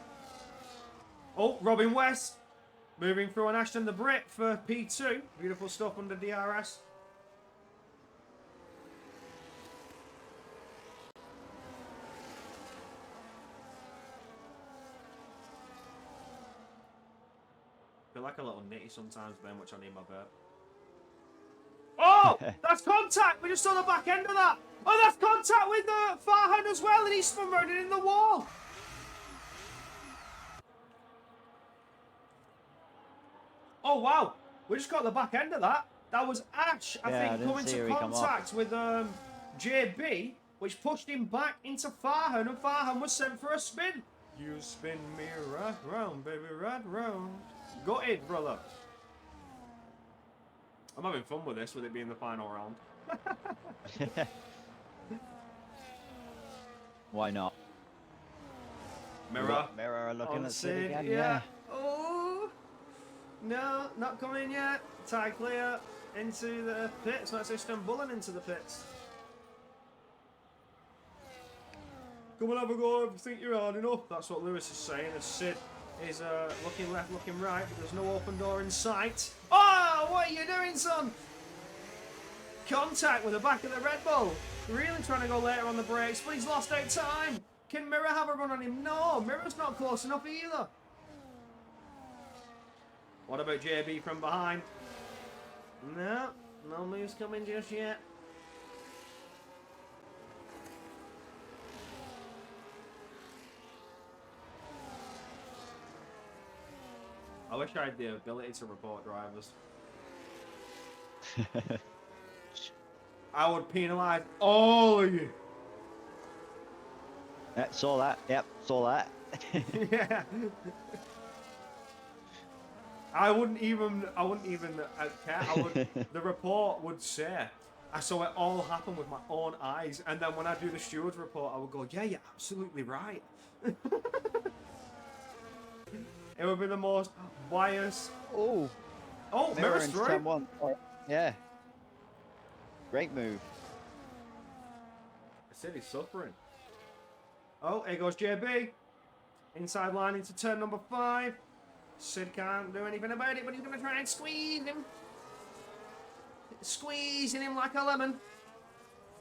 Oh, Robin West moving through on Ashton the Brit for P2. Beautiful stuff under DRS. I feel like a little nitty sometimes, Ben, which I need my burp. Oh, that's contact. We just saw the back end of that. Oh, that's contact with Farhan as well, and he's spun round it in the wall. Oh, wow. We just got the back end of that. That was Ash, I think, coming to contact with JB, which pushed him back into Farhan, and Farhan was sent for a spin. You spin me right round, baby, right round. Got it, brother. I'm having fun with this, with it being the final round. Why not? Mirror. Mirror looking at Sid again, yeah. Oh, no, not coming yet. Tie clear into the pits. Let's say Istanbul into the pits. Come and have a go if you think you're hard enough. That's what Lewis is saying as Sid is looking left, looking right, but there's no open door in sight. Oh, what are you doing, son? Contact with the back of the Red Bull. Really trying to go later on the brakes, but he's lost out time. Can Mirror have a run on him? No, Mirror's not close enough either. What about JB from behind? No, no moves coming just yet. I wish I had the ability to report drivers. I would penalise all of you. Yeah, saw that. Yep, saw that. Yeah. I wouldn't even care. The report would say, I saw it all happen with my own eyes, and then when I do the steward's report, I would go, yeah, you're absolutely right. It would be the most biased. Oh, Oh, mirror mirror's into through. turn 1. Oh, yeah. Great move. I said he's suffering. Oh, here goes JB. Inside line into turn number 5. Sid can't do anything about it, but he's going to try and squeeze him. Squeezing him like a lemon.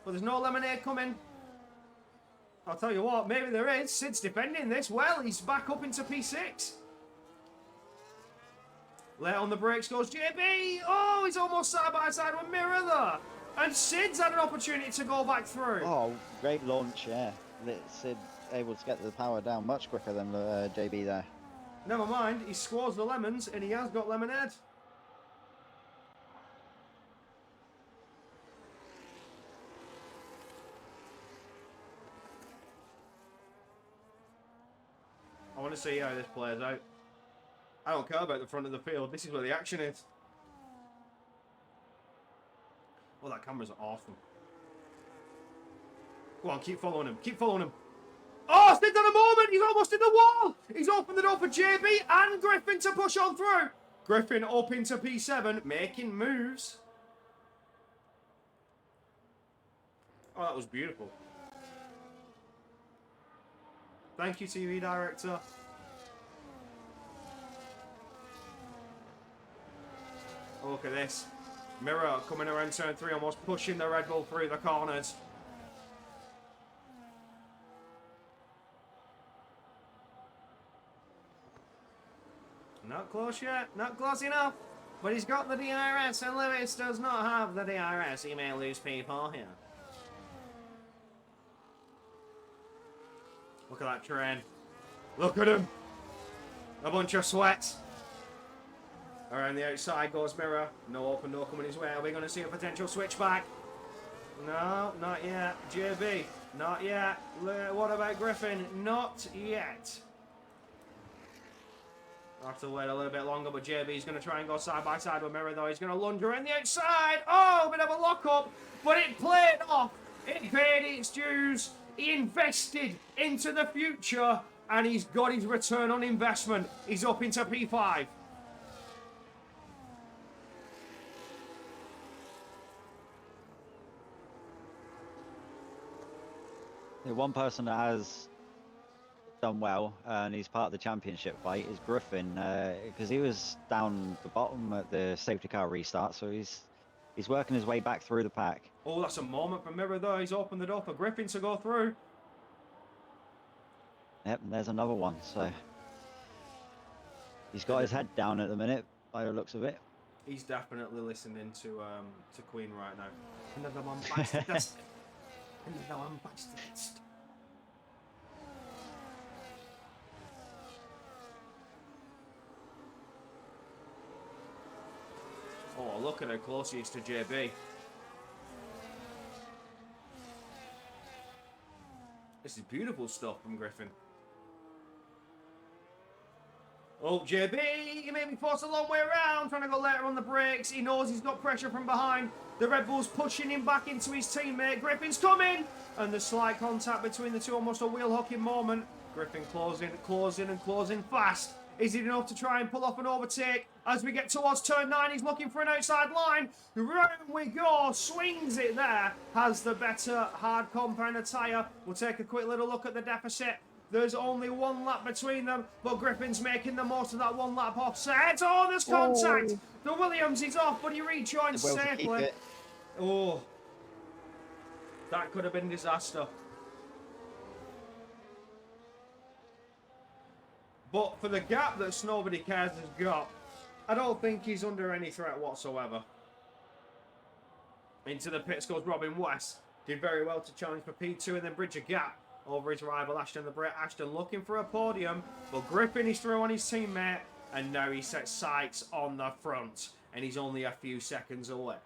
But there's no lemonade coming. I'll tell you what, maybe there is. Sid's defending this well. He's back up into P6. Late on the brakes goes JB. Oh, he's almost side by side with Mirror there. And Sid's had an opportunity to go back through. Oh, great launch, yeah. Sid able to get the power down much quicker than JB there. Never mind, he scores the lemons and he has got lemonade. I want to see how this plays out. I don't care about the front of the field. This is where the action is. Oh, that camera's awesome. Go on, keep following him. Keep following him. Oh, Sid's at a moment. He's almost in the wall. He's opened the door for JB and Griffin to push on through. Griffin up into P7, making moves. Oh, that was beautiful. Thank you, TV director. Oh, look at this. Mirror coming around turn 3, almost pushing the Red Bull through the corners. Not close yet, not close enough. But he's got the DRS, and Lewis does not have the DRS. He may lose P4 here. Look at that train. Look at him. A bunch of sweat. Around the outside goes Mirror. No open door coming his way. Are we going to see a potential switchback? No, not yet. JB, not yet. What about Griffin? Not yet. I'll have to wait a little bit longer, but JB's going to try and go side by side with Mirror, though. He's going to lunge around the outside. Oh, a bit of a lock-up, but it played off. It paid its dues. He invested into the future, and he's got his return on investment. He's up into P5. The one person that has done well, and he's part of the championship fight, is Griffin, because he was down the bottom at the safety car restart, so he's working his way back through the pack. Oh, that's a moment for Mirror, though. He's opened the door for Griffin to go through. Yep, and there's another one, so he's got his head down at the minute, by the looks of it. He's definitely listening to Queen right now. Another one bites the dust. Another one bites the dust. Oh, look at how close he is to JB. This is beautiful stuff from Griffin. Oh, JB, he made me force a long way around, trying to go later on the brakes. He knows he's got pressure from behind. The Red Bull's pushing him back into his teammate. Griffin's coming! And the slight contact between the two, almost a wheel hooking moment. Griffin closing, closing, and closing fast. Is it enough to try and pull off an overtake? As we get towards turn 9, he's looking for an outside line. Round we go, swings it there. Has the better hard compound tyre. We'll take a quick little look at the deficit. There's only one lap between them, but Griffin's making the most of that one lap offset. Oh, there's contact. Oh. The Williams is off, but he rejoins safely. Oh, that could have been disaster. But for the gap that Nobody Cares has got, I don't think he's under any threat whatsoever. Into the pits goes Robin West. Did very well to challenge for P2 and then bridge a gap over his rival Ashton the Brit. Ashton looking for a podium, but Griffin is through on his teammate, and now he sets sights on the front, and he's only a few seconds away.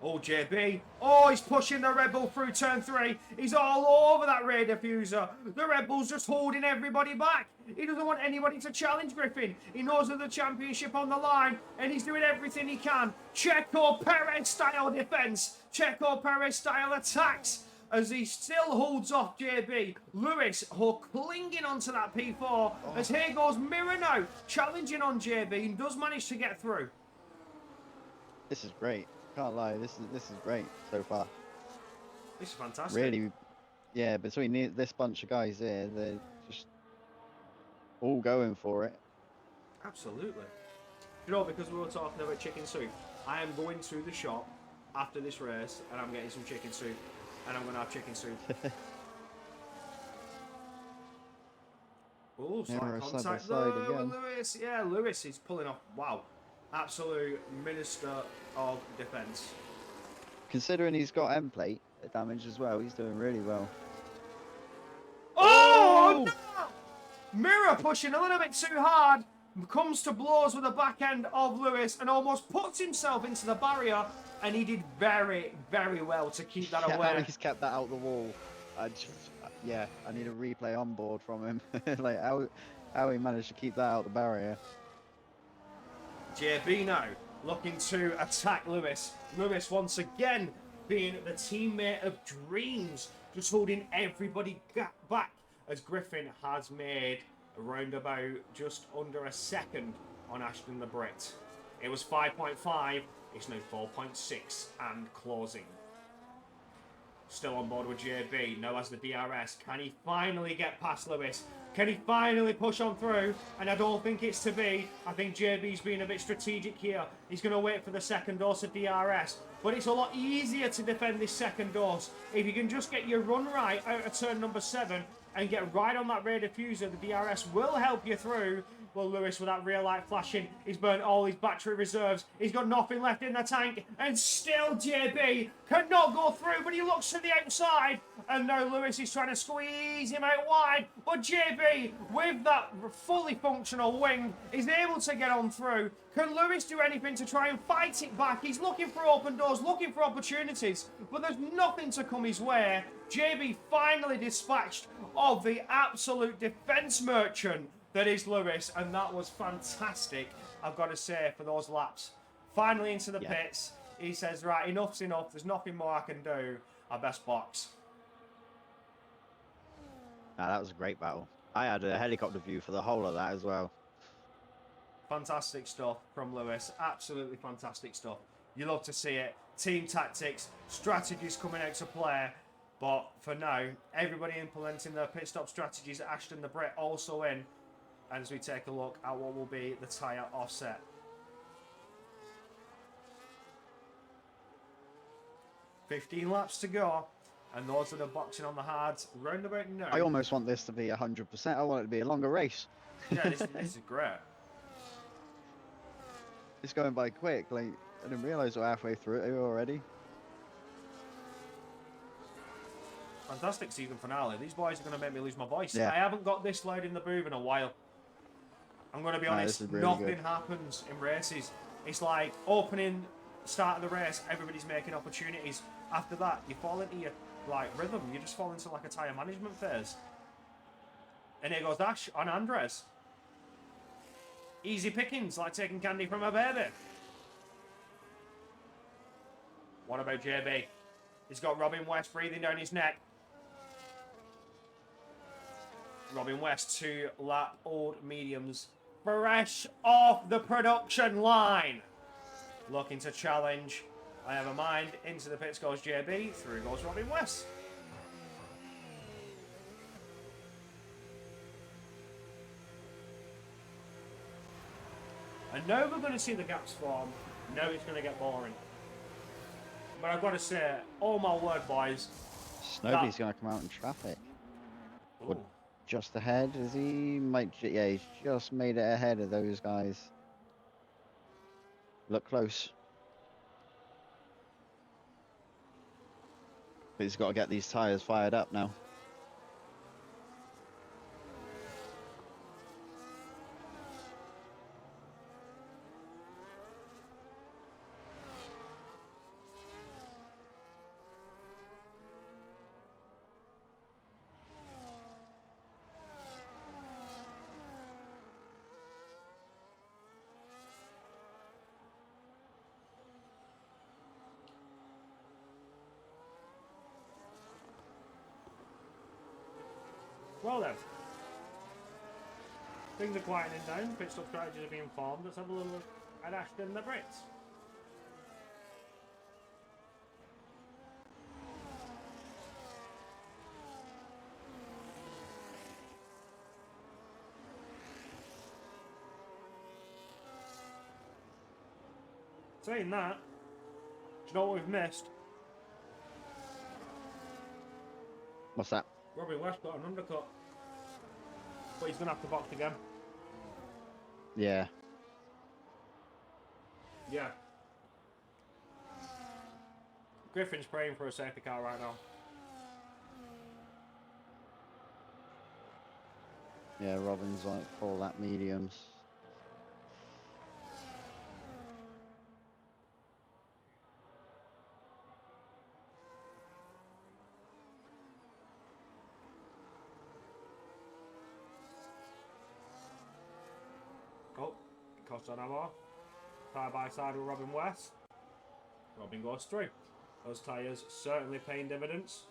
Oh, JB. Oh, he's pushing the Red Bull through turn 3. He's all over that rear diffuser. The Red Bull's just holding everybody back. He doesn't want anybody to challenge Griffin. He knows there's the championship on the line, and he's doing everything he can. Checo Perez style defense. Checo Perez style attacks. as he still holds off JB. Lewis, clinging onto that P4, as here goes Mirror now, challenging on JB, and does manage to get through. This is great. Can't lie. This is great so far. This is fantastic. Really, yeah. Between this bunch of guys here, they're just all going for it. Absolutely. You know, because we were talking about chicken soup, I am going to the shop after this race, and I'm getting some chicken soup, and I'm going to have chicken soup. Oh, slight contact though with Lewis. Yeah, Lewis is pulling off. Wow. Absolute minister of defence. Considering he's got end plate damage as well, he's doing really well. Oh, no! Mirror pushing a little bit too hard. Comes to blows with the back end of Lewis and almost puts himself into the barrier. And he did very, very well to keep that away. He's kept that out the wall. I need a replay on board from him. Like how he managed to keep that out the barrier. JB now looking to attack Lewis. Lewis once again being the teammate of dreams, just holding everybody back as Griffin has made around about just under a second on Ashton the Brit. It was 5.5, it's now 4.6 and closing. Still on board with JB, now has the DRS. Can he finally get past Lewis? Can he finally push on through? And I don't think it's to be. I think JB's being a bit strategic here. He's going to wait for the second dose of DRS. But it's a lot easier to defend this second dose. If you can just get your run right out of turn number 7 and get right on that rear diffuser, the DRS will help you through. Well, Lewis, with that rear light flashing, he's burnt all his battery reserves. He's got nothing left in the tank. And still JB cannot go through, but he looks to the outside. And now Lewis is trying to squeeze him out wide. But JB, with that fully functional wing, is able to get on through. Can Lewis do anything to try and fight it back? He's looking for open doors, looking for opportunities. But there's nothing to come his way. JB finally dispatched of the absolute defence merchant that is Lewis, and that was fantastic, I've got to say, for those laps. Finally into the pits, he says, right, enough's enough, there's nothing more I can do, I best box. That was a great battle. I had a helicopter view for the whole of that as well. Fantastic stuff from Lewis, absolutely fantastic stuff. You love to see it. Team tactics, strategies coming out to play, but for now, everybody implementing their pit stop strategies. Ashton the Brit also in. And as we take a look at what will be the tyre offset. 15 laps to go. And those that are boxing on the hards roundabout now. I almost want this to be 100%. I want it to be a longer race. Yeah, this is great. It's going by quick. Like, I didn't realise we're halfway through it already. Fantastic season finale. These boys are going to make me lose my voice. Yeah. I haven't got this loud in the booth in a while. I'm going to be honest, really nothing good. happens in races. It's like opening, start of the race, everybody's making opportunities. After that, you fall into your rhythm. You just fall into like a tyre management phase. And here goes Dash on Andres. Easy pickings, like taking candy from a baby. What about JB? He's got Robin West breathing down his neck. Robin West, 2 lap old mediums. Fresh off the production line. Looking to challenge. I have a mind. Into the pits goes JB. Through goes Robin West. And now we're going to see the gaps form. Now it's going to get boring. But I've got to say, oh my word, boys. Snowby's going to come out in traffic. Ooh. Just ahead, is he? Yeah, he's just made it ahead of those guys. Look close. But he's got to get these tyres fired up now. Well then. Things are quietening down, pit stop strategies are being formed. Let's have a little look at Ashton the Brits. Saying that, do you know what we've missed? What's that? Robbie West got an undercut. But he's going to have to box again. Yeah. Yeah. Griffin's praying for a safety car right now. Yeah, Robin's like full lap mediums. Oh, cost on Amor. Side by side with Robin West. Robin goes through. Those tyres certainly paying dividends.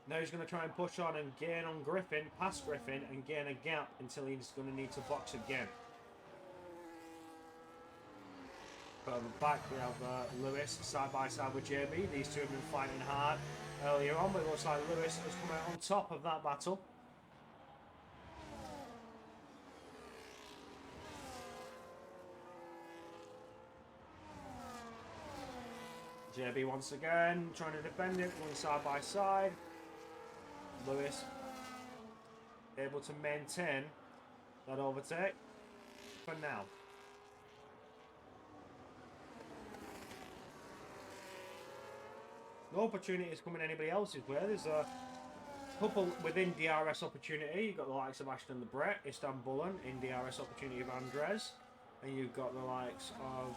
Now he's going to try and push on and gain on Griffin, past Griffin, and gain a gap until he's going to need to box again. Further back, we have Lewis side by side with JB. These two have been fighting hard earlier on, but it looks like Lewis has come out on top of that battle. JB once again trying to defend it, going side by side. Lewis able to maintain that overtake for now. No opportunities coming anybody else's way. There's a couple within DRS opportunity. You've got the likes of Ashton the Brett, Istanbulan in DRS opportunity of Andres. And you've got the likes of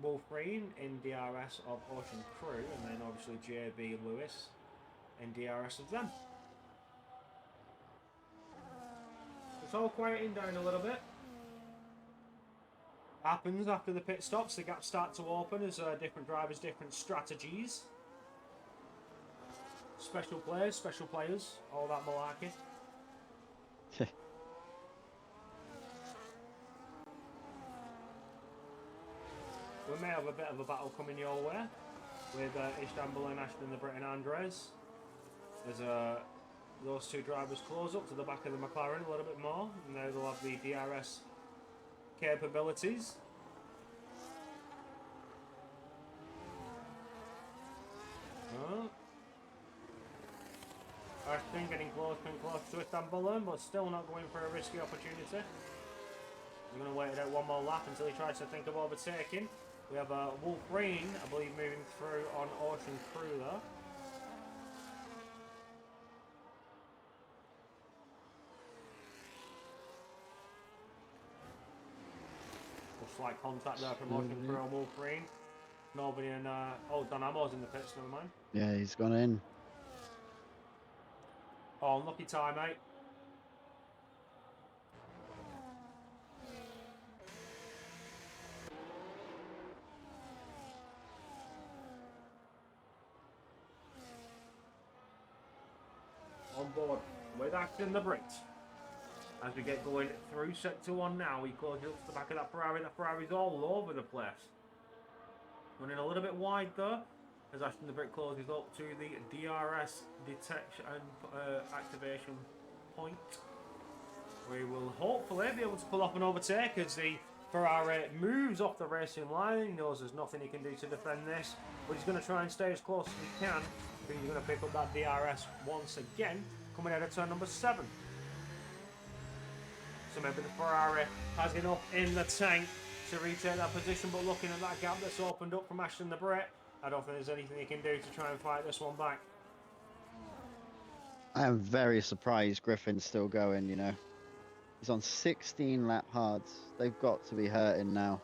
Wolfreen in DRS of Ocean Crew. And then obviously JB Lewis in DRS of them. It's all quieting down a little bit. Happens after the pit stops, the gaps start to open as different drivers, different strategies. Special players, all that malarkey. We may have a bit of a battle coming your way with Istanbul and Ashton the Brit and Andres. As those two drivers close up to the back of the McLaren a little bit more. And now they'll have the DRS capabilities. Ashton getting close to Istanbul, but still not going for a risky opportunity. We're going to wait it out one more lap until he tries to think of overtaking. We have Wolfreen, I believe, moving through on Ocean Crew there. Slight contact there from Ocean Crew on Wolfreen. Nobody in. Oh, Don Amor's in the pits, never mind. Yeah, he's gone in. Oh, unlucky time, mate. On board with Ashton the Brit. As we get going through sector 1 now, he closes up to the back of that Ferrari. That Ferrari's all over the place. Running a little bit wide though, as Ashton the Brit closes up to the DRS detection and activation point. We will hopefully be able to pull off an overtake as the Ferrari moves off the racing line. He knows there's nothing he can do to defend this, but he's going to try and stay as close as he can. I think he's going to pick up that DRS once again, coming out of turn number 7. So maybe the Ferrari has enough in the tank to retake that position, but looking at that gap that's opened up from Ashton the Brit, I don't think there's anything he can do to try and fight this one back. I am very surprised Griffin's still going, you know. He's on 16 lap hards. They've got to be hurting now.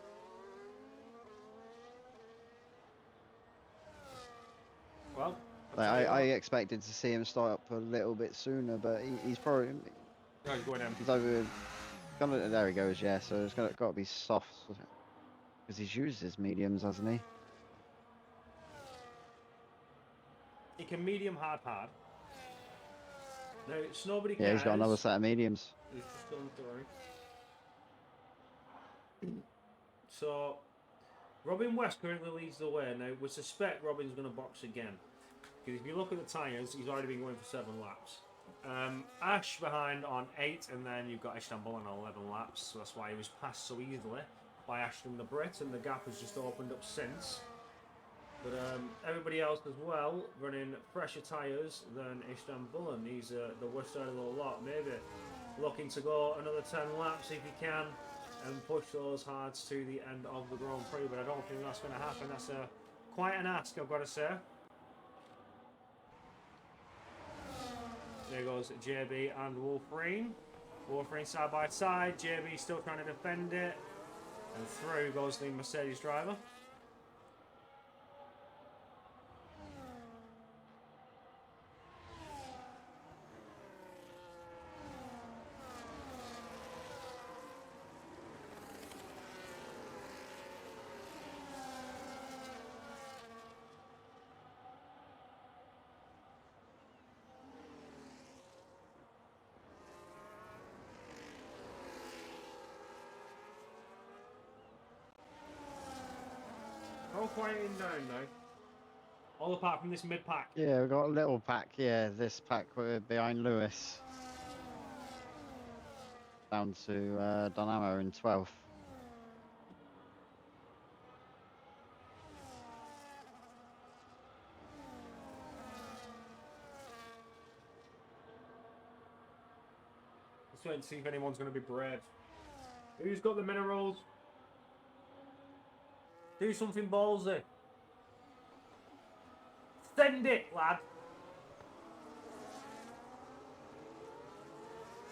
Well, Like, I expected to see him start up a little bit sooner, but he's probably... No, he's going in. He's over... There he goes, yeah, so it's got to be soft. Because he's used his mediums, hasn't he? He can medium hard. Now, it's nobody cares. Yeah, he's got another set of mediums. He's just done through. So, Robin West currently leads the way. Now, we suspect Robin's going to box again. Because if you look at the tyres, he's already been going for 7 laps. Ash behind on 8, and then you've got Istanbul on 11 laps. So that's why he was passed so easily by Ashton the Brit, and the gap has just opened up since. But everybody else as well, running fresher tyres than Istanbul, and he's the worst out of the lot. Maybe looking to go another 10 laps if he can, and push those hards to the end of the Grand Prix, but I don't think that's going to happen. That's quite an ask, I've got to say. There goes JB and Wolverine. Wolverine side by side. JB still trying to defend it. And through goes the Mercedes driver. All quieting down now. All apart from this mid pack. Yeah, we've got a little pack. Yeah, this pack behind Lewis. Down to Dynamo in 12th. Let's wait and see if anyone's going to be brave. Who's got the minerals? Do something ballsy. Send it, lad.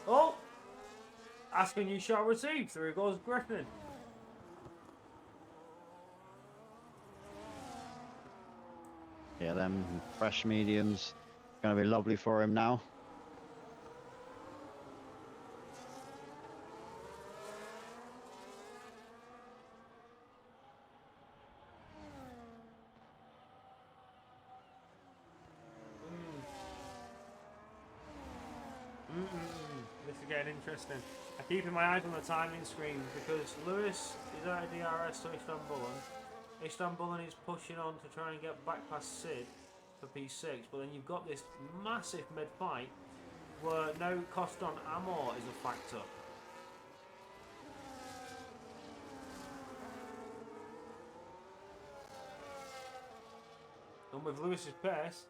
Oh! Asking you shall receive. Through goes Griffin. Yeah, them fresh mediums. Going to be lovely for him now. This is getting interesting. I'm keeping my eyes on the timing screen because Lewis is out of DRS to Istanbul. Istanbul is pushing on to try and get back past Sid for P6, but then you've got this massive mid-fight where no cost on ammo is a factor. And with Lewis's pace,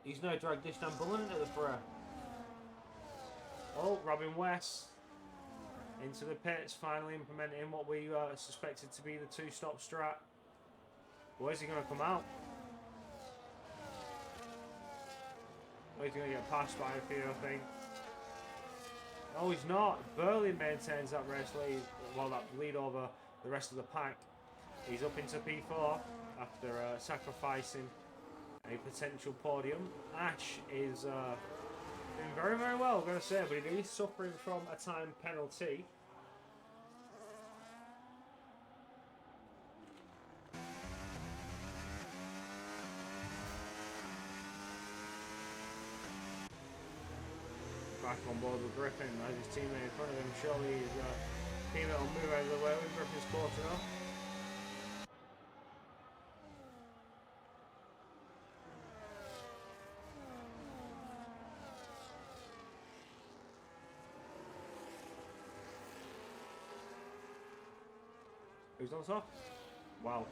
he's now dragged Istanbul into the fray. Oh, Robin West into the pits, finally implementing what we suspected to be the 2-stop strat. Where's he going to come out? Oh, he's going to get passed by a few, I think. Oh, he's not. Burley maintains that race lead, well, that lead over the rest of the pack. He's up into P4 after sacrificing a potential podium. Ash is doing very, very well, I'm going to say, but he is suffering from a time penalty. Back on board with Griffin as his teammate in front of him. Surely his teammate will move out of the way with Griffin's quarter off. Who's on top? Wow.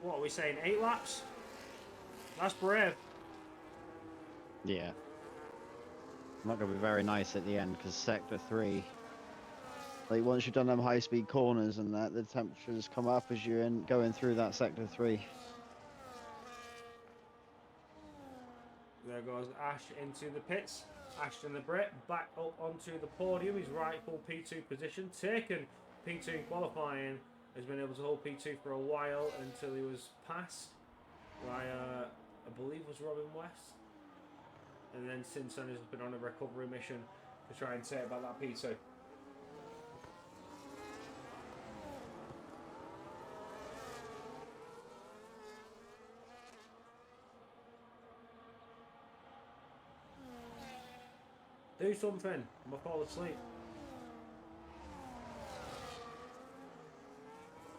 What are we saying? 8 laps? That's brave. Yeah. Not going to be very nice at the end because sector 3. Like once you've done them high-speed corners and that, the temperatures come up as you're going through that sector 3. There goes Ash into the pits. Ashton the Brit back up onto the podium. His rightful P2 position. Taken P2 in qualifying. Has been able to hold P2 for a while until he was passed by, I believe was Robin West. And then since then has been on a recovery mission to try and take back that P2. Do something. I'm gonna fall asleep.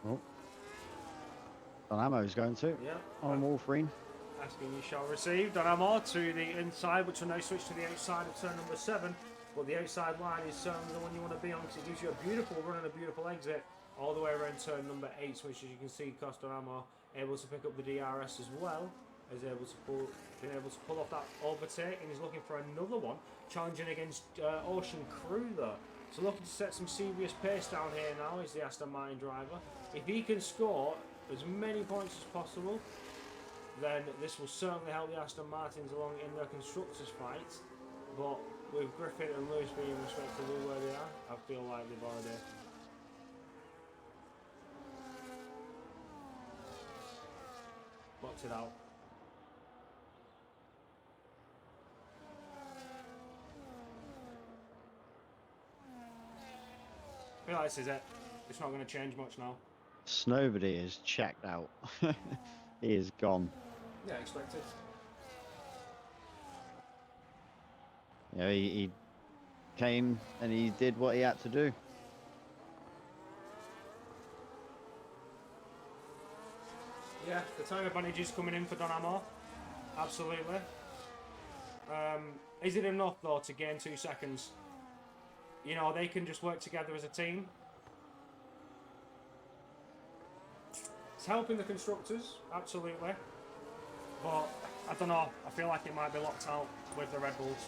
Oh. Dynamo is going to. Yeah. On Wolverine. Asking you shall receive. Dynamo to the inside, which will now switch to the outside of turn number 7. But the outside line is certainly the one you want to be on because it gives you a beautiful run and a beautiful exit all the way around turn number 8, which as you can see, Costa Dynamo able to pick up the DRS as well. Is able to pull off that overtake, and he's looking for another one, challenging against Ocean Crew though. So looking to set some serious pace down here now is the Aston Martin driver. If he can score as many points as possible, then this will certainly help the Aston Martins along in their constructors fight. But with Griffin and Lewis being respectively where they are, I feel like they've already boxed it out. I feel like this is it. It's not going to change much now. Snowbody is checked out. He is gone. Yeah, expected. You know, he came and he did what he had to do. Yeah, the time advantage is coming in for Dynamo. Absolutely. Is it enough though to gain 2 seconds? You know, they can just work together as a team. It's helping the constructors, absolutely. But I don't know, I feel like it might be locked out with the Red Bulls.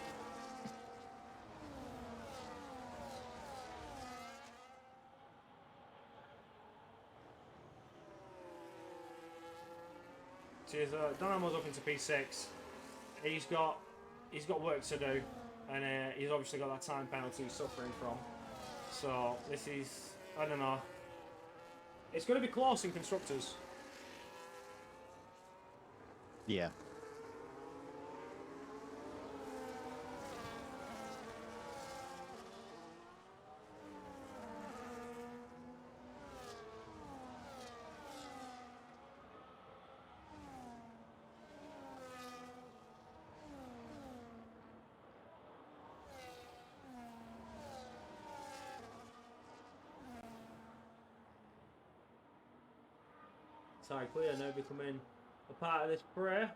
See, Dynamo's up into P6. He's got work to do, and he's obviously got that time penalty he's suffering from. So this is, I don't know. It's going to be close in constructors. Yeah. Sorry, clear now becoming a part of this prayer.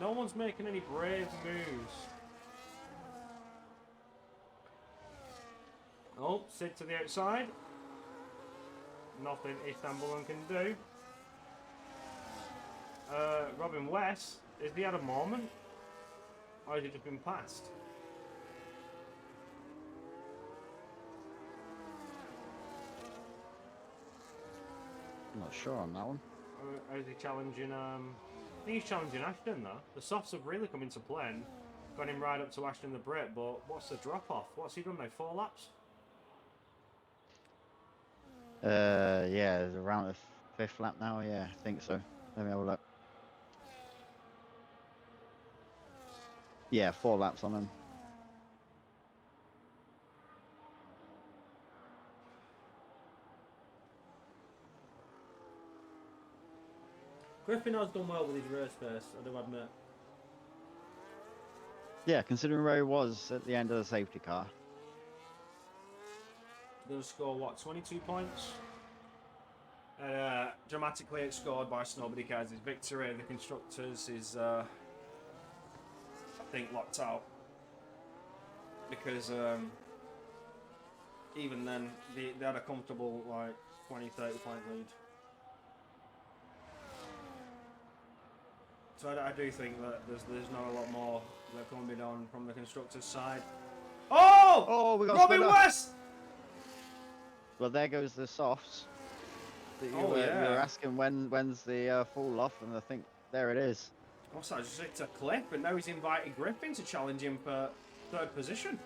No one's making any brave moves. Oh, Sid to the outside. Nothing Istanbul can do. Robin West, is he at a moment? Or has he just been passed? I'm not sure on that one. Or is he challenging, I think he's challenging Ashton though. The softs have really come into play and got him right up to Ashton the Brit, but what's the drop off? What's he done now? 4 laps? Yeah, it's around the 5th lap now. Yeah, I think so. Let me have a look. Yeah, 4 laps on him. Griffin has done well with his race pace, I do admit. Yeah, considering where he was at the end of the safety car. Going to score, what, 22 points? Dramatically outscored by Snowbody Cars. His victory of the constructors is, I think, locked out. Because even then, they had a comfortable, like, 20-30 point lead. So I do think that there's not a lot more that can be done from the constructors' side. Oh! Oh, we got Robin split up. West! Well, there goes the softs. That you, Oh, you yeah. were asking when's the fall off, and I think there it is. Also, I just hit a cliff, and now he's invited Griffin to challenge him for third position.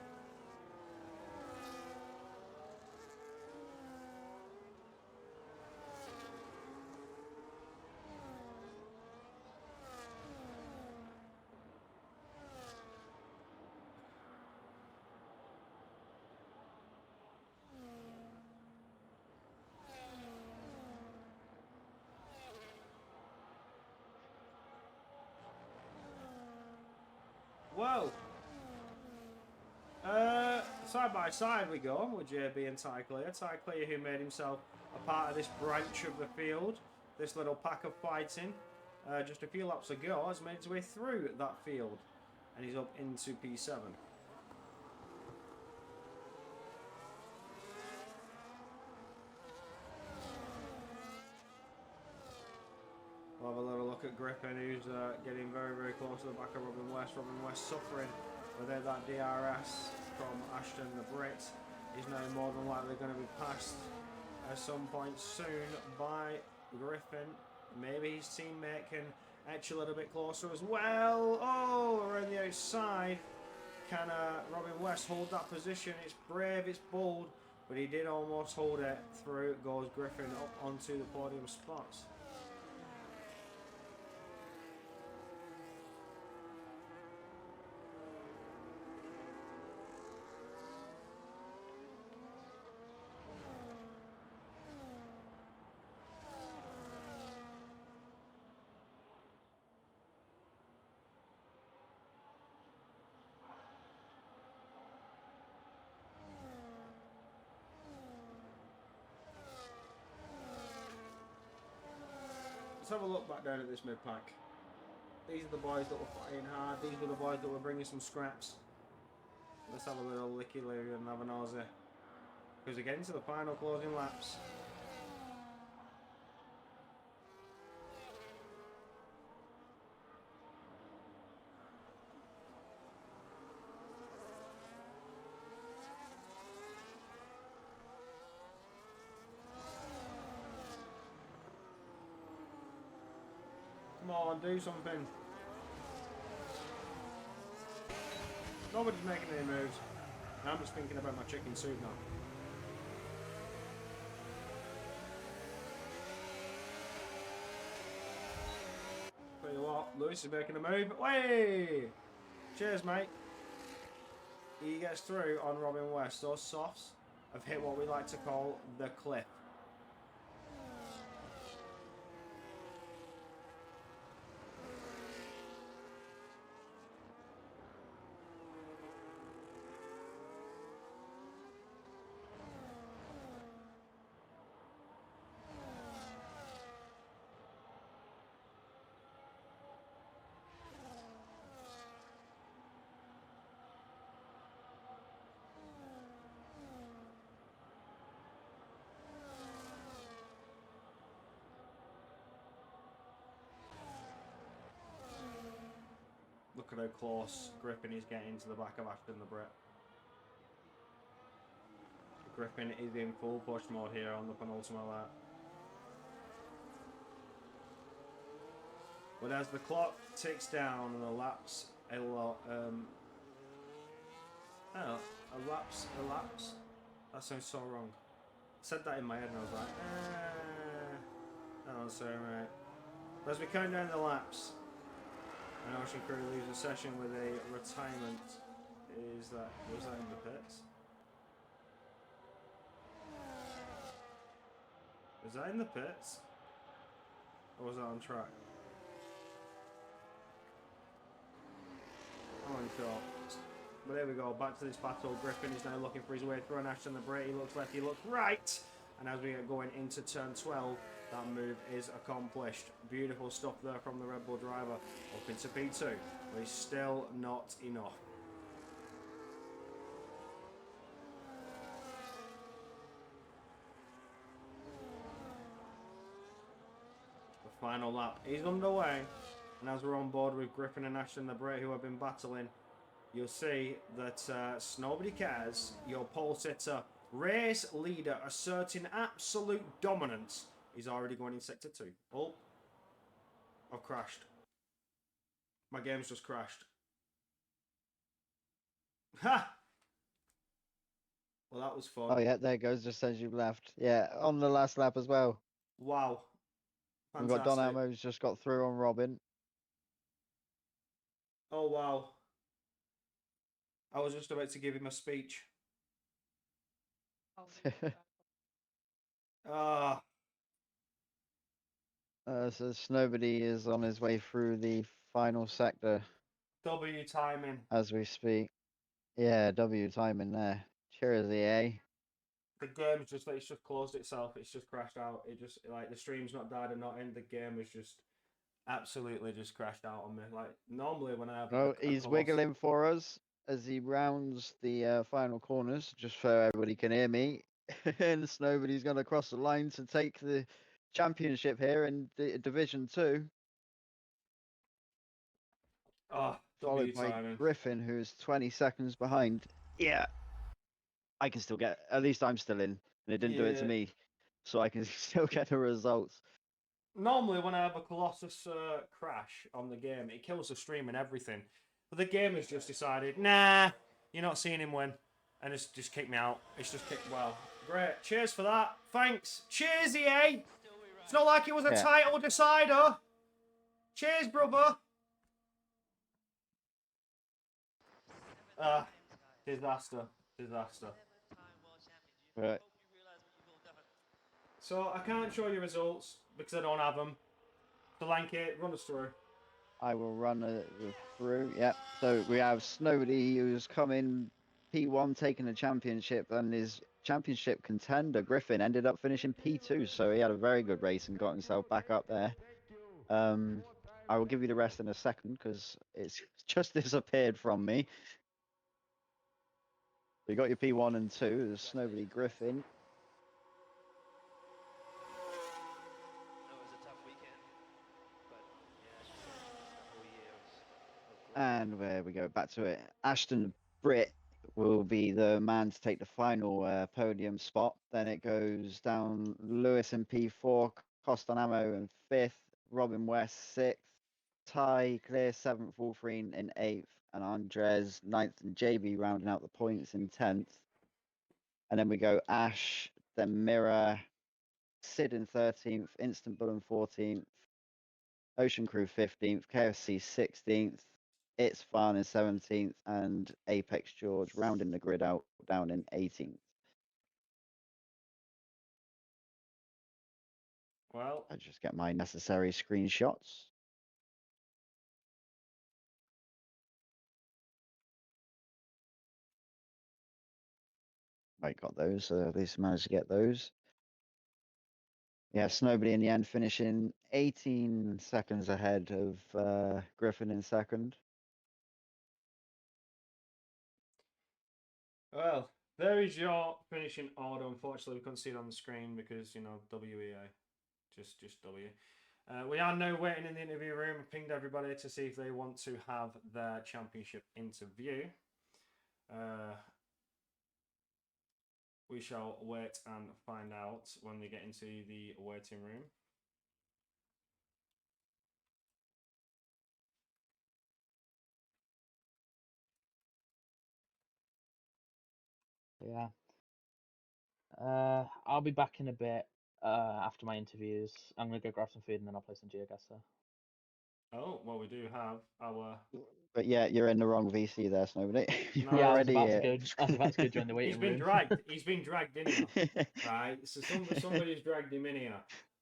Whoa. Side by side we go with JB and Ty Clear. Ty Clear, who made himself a part of this branch of the field, this little pack of fighting, just a few laps ago, has made his way through that field, and he's up into P7. We'll have a little look at Griffin, who's getting very, very close to the back of Robin West. Robin West suffering without that DRS from Ashton the Brit. He's now more than likely going to be passed at some point soon by Griffin. Maybe his teammate can etch a little bit closer as well. Oh, around the outside. Can Robin West hold that position? It's brave, it's bold, but he did almost hold it. Through goes Griffin up onto the podium spots. Let's have a look back down at this mid-pack. These are the boys that were fighting hard. These were the boys that were bringing some scraps. Let's have a little licky-loo and have a nosy. Because we're getting to the final closing laps. Come on, do something. Nobody's making any moves. I'm just thinking about my chicken soup now. Tell you what, Lewis is making a move. Way! Cheers, mate. He gets through on Robin West. Those softs have hit what we like to call the cliff. Look at how close Griffin is getting to the back of Ashton the Brit. Griffin is in full push mode here on the penultimate lap. But as the clock ticks down and the laps elapse. That sounds so wrong. I said that in my head and I was like, that don't sound right. But as we count down the laps, and Ocean Crew leaves the session with a retirement. Was that in the pits? Was that in the pits? Or was that on track? I'm unsure. But there we go, back to this battle. Griffin is now looking for his way through, and Ashton the Brit, he looks left, he looks right. And as we are going into turn 12, that move is accomplished. Beautiful stuff there from the Red Bull driver. Up into P2, but it's still not enough. The final lap is underway. And as we're on board with Griffin and Ashton the Brit, who have been battling, you'll see that nobody cares. Your pole sitter, race leader, asserting absolute dominance, is already going in sector 2. Oh, I've crashed. My game's just crashed. Ha! Well, that was fun. Oh yeah, there it goes. Just as you've left. Yeah, on the last lap as well. Wow. We've got Don Fantastic. Amo's just got through on Robin. Oh, wow. I was just about to give him a speech. Ah, So Snowbody is on his way through the final sector W timing. as we speak. Yeah, W timing there. Cheers, EA. The game's just it's just closed itself. It's just crashed out. It just like the stream's not died or not in. The game is just absolutely just crashed out on me. Like normally when I have Oh, a he's colossal. wiggling for us as he rounds the final corners, just so everybody can hear me. And Snowbody's going to cross the line to take the championship here in Division 2, Oh, followed W by timing. Griffin, who's 20 seconds behind. Yeah, I can still get, at least I'm still in, and it didn't do it to Yeah. me, so I can still get the results. Normally when I have a colossus crash on the game, it kills the stream and everything. But the game has just decided, nah, you're not seeing him win, and it's just kicked me out. It's just kicked. Well, great. Cheers for that. Thanks. Cheers, EA. It's not like it was a Yeah. title decider. Cheers, brother. Disaster. Disaster. Right. So I can't show you results because I don't have them. Solanke, run us through. I will run through. Yep. So we have Snowdy, who's coming P1, taking the championship, and his championship contender Griffin ended up finishing P2. So he had a very good race and got himself back up there. I will give you the rest in a second because it's just disappeared from me. So you got your P1 and 2. There's Snowdy Griffin. And where we go back to it, Ashton Britt will be the man to take the final podium spot. Then it goes down Lewis in P4, Costanamo in 5th, Robin West 6th, Ty Clear 7th, Wolverine in 8th, and Andres 9th, and JB rounding out the points in 10th. And then we go Ash, then Mirror, Sid in 13th, Instant Bull in 14th, Ocean Crew 15th, KFC 16th, It's Fun in 17th, and Apex George rounding the grid out down in 18th. Well, I just get my necessary screenshots. I got those, at least managed to get those. Yeah, Snowbody in the end finishing 18 seconds ahead of Griffin in second. well, there is your finishing order. Unfortunately, we couldn't see it on the screen because WEA, just W. We are now waiting in the interview room. Pinged everybody to see if they want to have their championship interview. We shall wait and find out when we get into the waiting room. Yeah. I'll be back in a bit after my interviews. I'm gonna go grab some food and then I'll play some GeoGuessr. Oh, well, we do have our. But yeah, you're in the wrong VC there, Snowbody. You're No, Yeah, already I was about to go join the waiting He's been room. dragged. He's been dragged in here, right? So somebody's dragged him in here.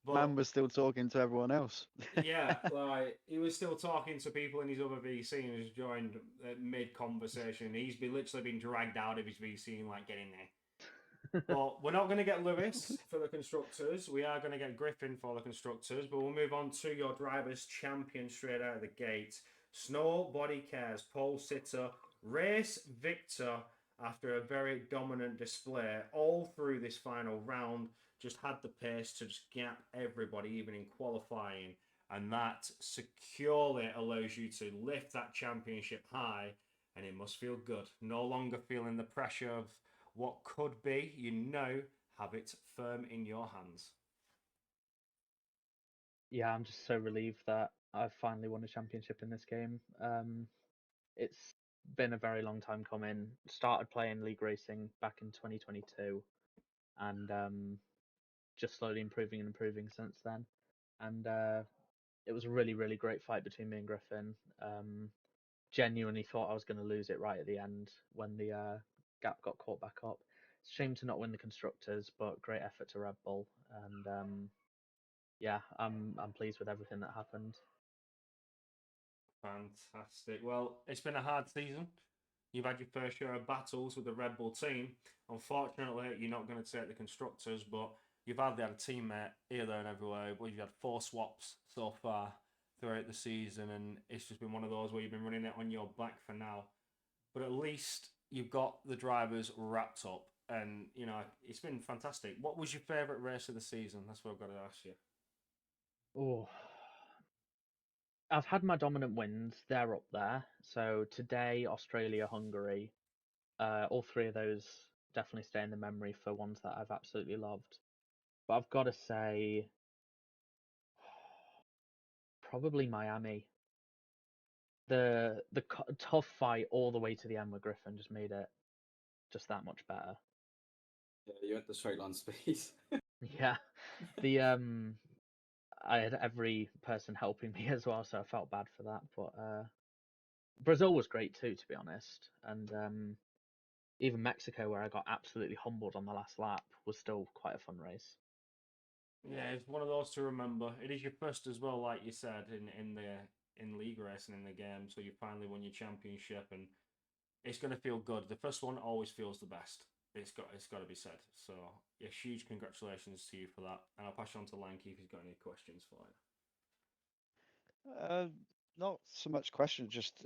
But Man was still talking to everyone else. yeah, like he was still talking to people in his other VC and has joined mid conversation. He's literally been dragged out of his VC and like get in there. But we're not going to get Lewis for the constructors. We are going to get Griffin for the constructors. But we'll move on to your drivers' champion straight out of the gate. Snow Body Cares, pole sitter, race victor after a very dominant display all through this final round. Just had the pace to just gap everybody, even in qualifying. And that securely allows you to lift that championship high. And it must feel good. No longer feeling the pressure of what could be, have it firm in your hands. Yeah, I'm just so relieved that I've finally won a championship in this game. It's been a very long time coming. Started playing league racing back in 2022, and just slowly improving and improving since then. And it was a really, really great fight between me and Griffin. Genuinely thought I was going to lose it right at the end when the gap got caught back up. It's a shame to not win the constructors, but great effort to Red Bull, and yeah, I'm pleased with everything that happened. Fantastic. Well, it's been a hard season. You've had your fair share of battles with the Red Bull team. Unfortunately, you're not going to take the constructors, but you've hardly had a teammate here, there, and everywhere. Well, you've had 4 swaps so far throughout the season, and it's just been one of those where you've been running it on your back for now. But at least you've got the drivers wrapped up, and it's been fantastic. What was your favourite race of the season? That's what I've got to ask you. Oh, I've had my dominant wins. They're up there. So today, Australia, Hungary, all 3 of those definitely stay in the memory for ones that I've absolutely loved. But I've got to say, probably Miami. The tough fight all the way to the end with Griffin just made it just that much better. Yeah, you had the straight line speed. Yeah, the I had every person helping me as well, so I felt bad for that. But Brazil was great too, to be honest, and even Mexico, where I got absolutely humbled on the last lap, was still quite a fun race. Yeah, it's one of those to remember. It is your first as well, like you said, in league racing in the game. So you finally won your championship, and it's going to feel good. The first one always feels the best. It's got to be said. So yeah, huge congratulations to you for that. And I'll pass you on to Lanky if he's got any questions for you. Not so much question, just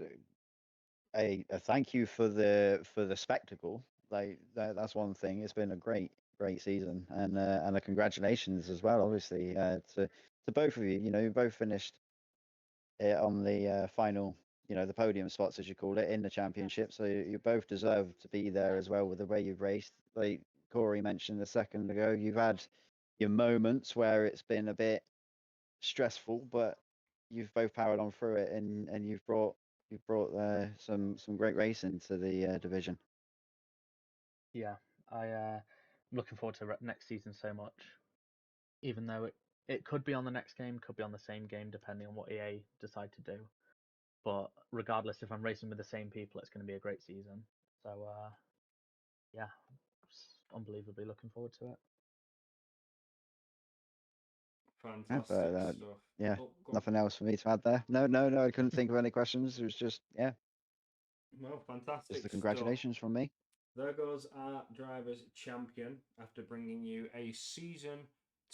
a thank you for the spectacle. Like that's one thing. It's been a great season, and a congratulations as well, obviously, to both of you. You both finished on the final, the podium spots, as you call it, in the championship. So you both deserve to be there as well with the way you've raced. Like Corey mentioned a second ago, you've had your moments where it's been a bit stressful, but you've both powered on through it, and you've brought some great racing to the division. Yeah, I'm looking forward to next season so much. Even though it could be on the next game, could be on the same game, depending on what EA decide to do. But regardless, if I'm racing with the same people, it's going to be a great season. So yeah, unbelievably looking forward to it. Yeah, Fantastic stuff. yeah, Oh, go on. nothing else for me to add there. No, I couldn't think of any questions. It was just Well, fantastic just the stuff. congratulations from me. There goes our drivers' champion after bringing you a season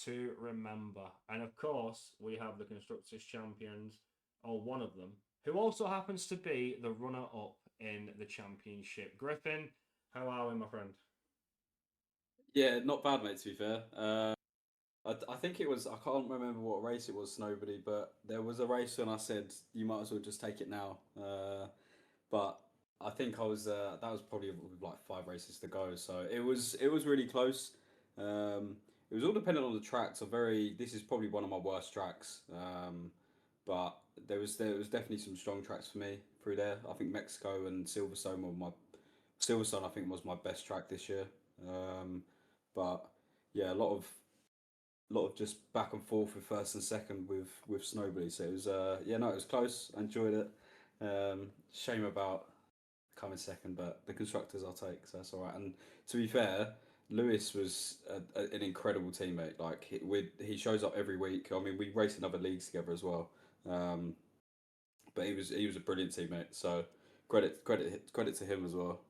to remember. And of course, we have the constructors' champions, or one of them, who also happens to be the runner-up in the championship. Griffin, how are we, my friend? Yeah, not bad, mate, to be fair. I think it was, I can't remember what race it was, Nobody, but there was a race when I said you might as well just take it now. But I think that was probably like 5 races to go, so it was really close. It was all dependent on the tracks. This is probably one of my worst tracks. But there was definitely some strong tracks for me through there. I think Mexico and Silverstone I think was my best track this year. But yeah, a lot of just back and forth with first and second with Snowbly. So it was it was close. I enjoyed it. Shame about coming second, but the constructors I'll take, so that's all right. And to be fair, Lewis was an incredible teammate. Like he shows up every week. I mean, we race in other leagues together as well. But he was a brilliant teammate. So credit to him as well.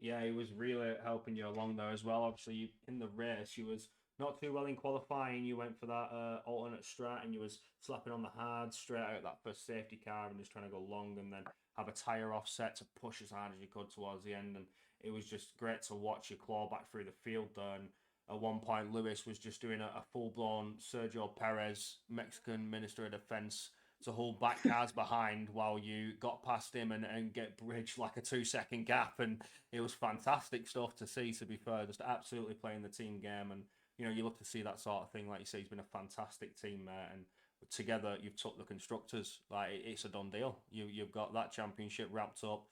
Yeah, he was really helping you along there as well. Obviously, in the race, you was not too well in qualifying. You went for that alternate strat, and you was slapping on the hard straight out that first safety car and just trying to go long and then have a tyre offset to push as hard as you could towards the end. And it was just great to watch you claw back through the field there. And at one point, Lewis was just doing a full-blown Sergio Perez, Mexican Minister of Defense, to hold back cars behind while you got past him and get bridged like a 2-second gap. And it was fantastic stuff to see, to be fair, just absolutely playing the team game. And, you love to see that sort of thing. Like you say, he's been a fantastic teammate. And together you've took the constructors. Like it's a done deal. You've got that championship wrapped up,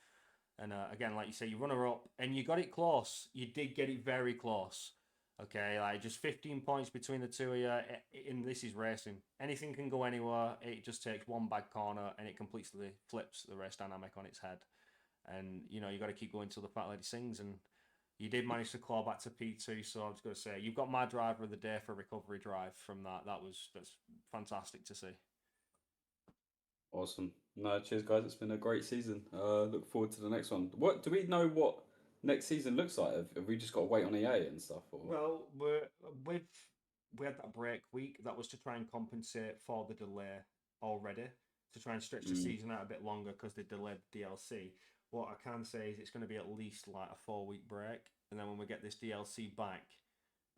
and again, like you say, you runner up, and you got it close. You did get it very close. Okay, like just 15 points between the two of you. In this is racing. Anything can go anywhere. It just takes one bad corner and it completely flips the race dynamic on its head. And you know you got to keep going till the fat lady sings. And you did manage to claw back to P2. So I was going to say you've got my driver of the day for a recovery drive from that. That's fantastic to see. Awesome. No, cheers, guys. It's been a great season. Look forward to the next one. What do we know? What next season looks like? Have we just got to wait on EA and stuff? Or... Well, we had that break week. That was to try and compensate for the delay already, to try and stretch the season out a bit longer because they delayed the DLC. What I can say is it's going to be at least like a 4-week break, and then when we get this DLC back,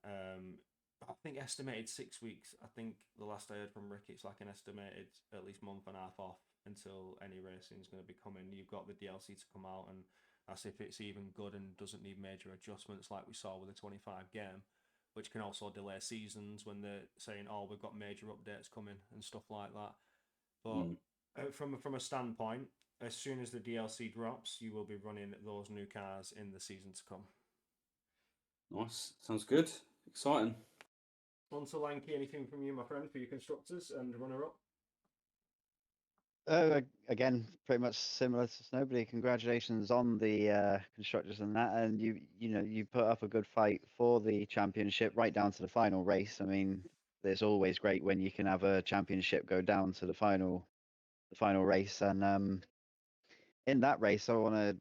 I think estimated 6 weeks. I think the last I heard from Rick, it's like an estimated at least month and a half off until any racing is going to be coming. You've got the DLC to come out, and as if it's even good and doesn't need major adjustments like we saw with the 25 game, which can also delay seasons when they're saying, "Oh, we've got major updates coming" and stuff like that. But from a standpoint, as soon as the DLC drops, you will be running those new cars in the season to come. Nice. Sounds good. Exciting. On to Lanky, anything from you, my friend, for your constructors and runner-up? Again, pretty much similar to Snowbody. Congratulations on the constructors and that, and you put up a good fight for the championship right down to the final race. I mean, it's always great when you can have a championship go down to the final race, and in that race, I want to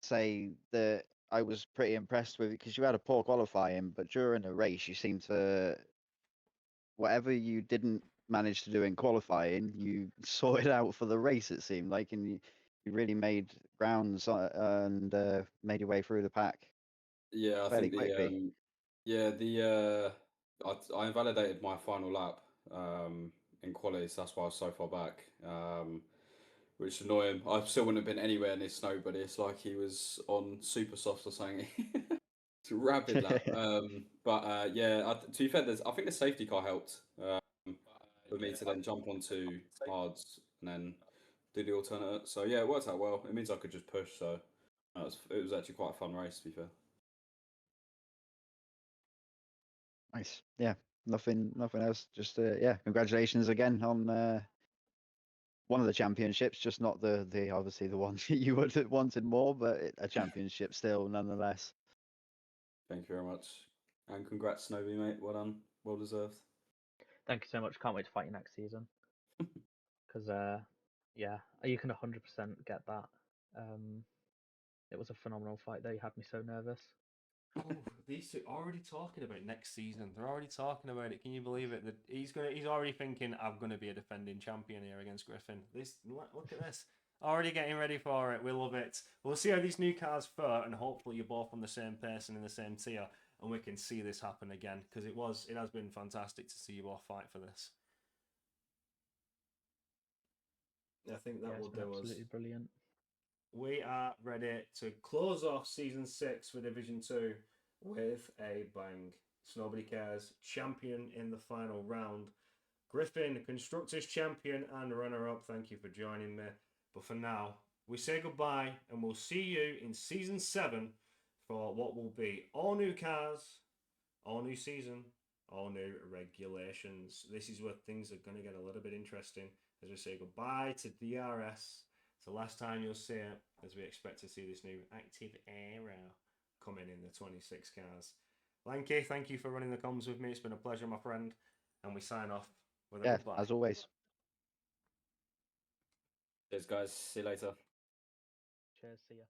say that I was pretty impressed with it because you had a poor qualifying, but during the race, you seemed to whatever you didn't manage to do in qualifying, you sorted out for the race. It seemed like, and you really made grounds and made your way through the pack Yeah, I fairly think quickly. I invalidated my final lap in quali, so that's why I was so far back. Which is annoying. I still wouldn't have been anywhere near Snowbody. It's like he was on super soft or something. It's a rapid lap. Yeah, to be fair, I think the safety car helped for me to then jump onto hards and then do the alternate. So yeah, it worked out well. It means I could just push. So it was actually quite a fun race, to be fair. Nice. Yeah. Nothing else. Just yeah. Congratulations again on one of the championships. Just not the obviously the one you would have wanted more, but a championship still nonetheless. Thank you very much, and congrats, Snowy, mate. Well done. Well deserved. Thank you so much. Can't wait to fight you next season. Because yeah, you can 100% get that. It was a phenomenal fight though. You had me so nervous. Oh, these two already talking about next season. They're already talking about it. Can you believe it? That he's already thinking I'm gonna be a defending champion here against Griffin. Look at this. Already getting ready for it. We love it. We'll see how these new cars fare, and hopefully you're both on the same pace and in the same tier, and we can see this happen again because it has been fantastic to see you both fight for this. I think that will do us. Absolutely brilliant. We are ready to close off season 6 for Division 2 with a bang. Nobody cares. Champion in the final round. Griffin, Constructors Champion and runner-up. Thank you for joining me. But for now, we say goodbye and we'll see you in season 7 for what will be all new cars, all new season, all new regulations. This is where things are going to get a little bit interesting as we say goodbye to DRS. It's the last time you'll see it as we expect to see this new active era coming in the 26 cars. Lanky, thank you for running the comms with me. It's been a pleasure, my friend. And we sign off with a goodbye. As always. Cheers, guys. See you later. Cheers. See ya.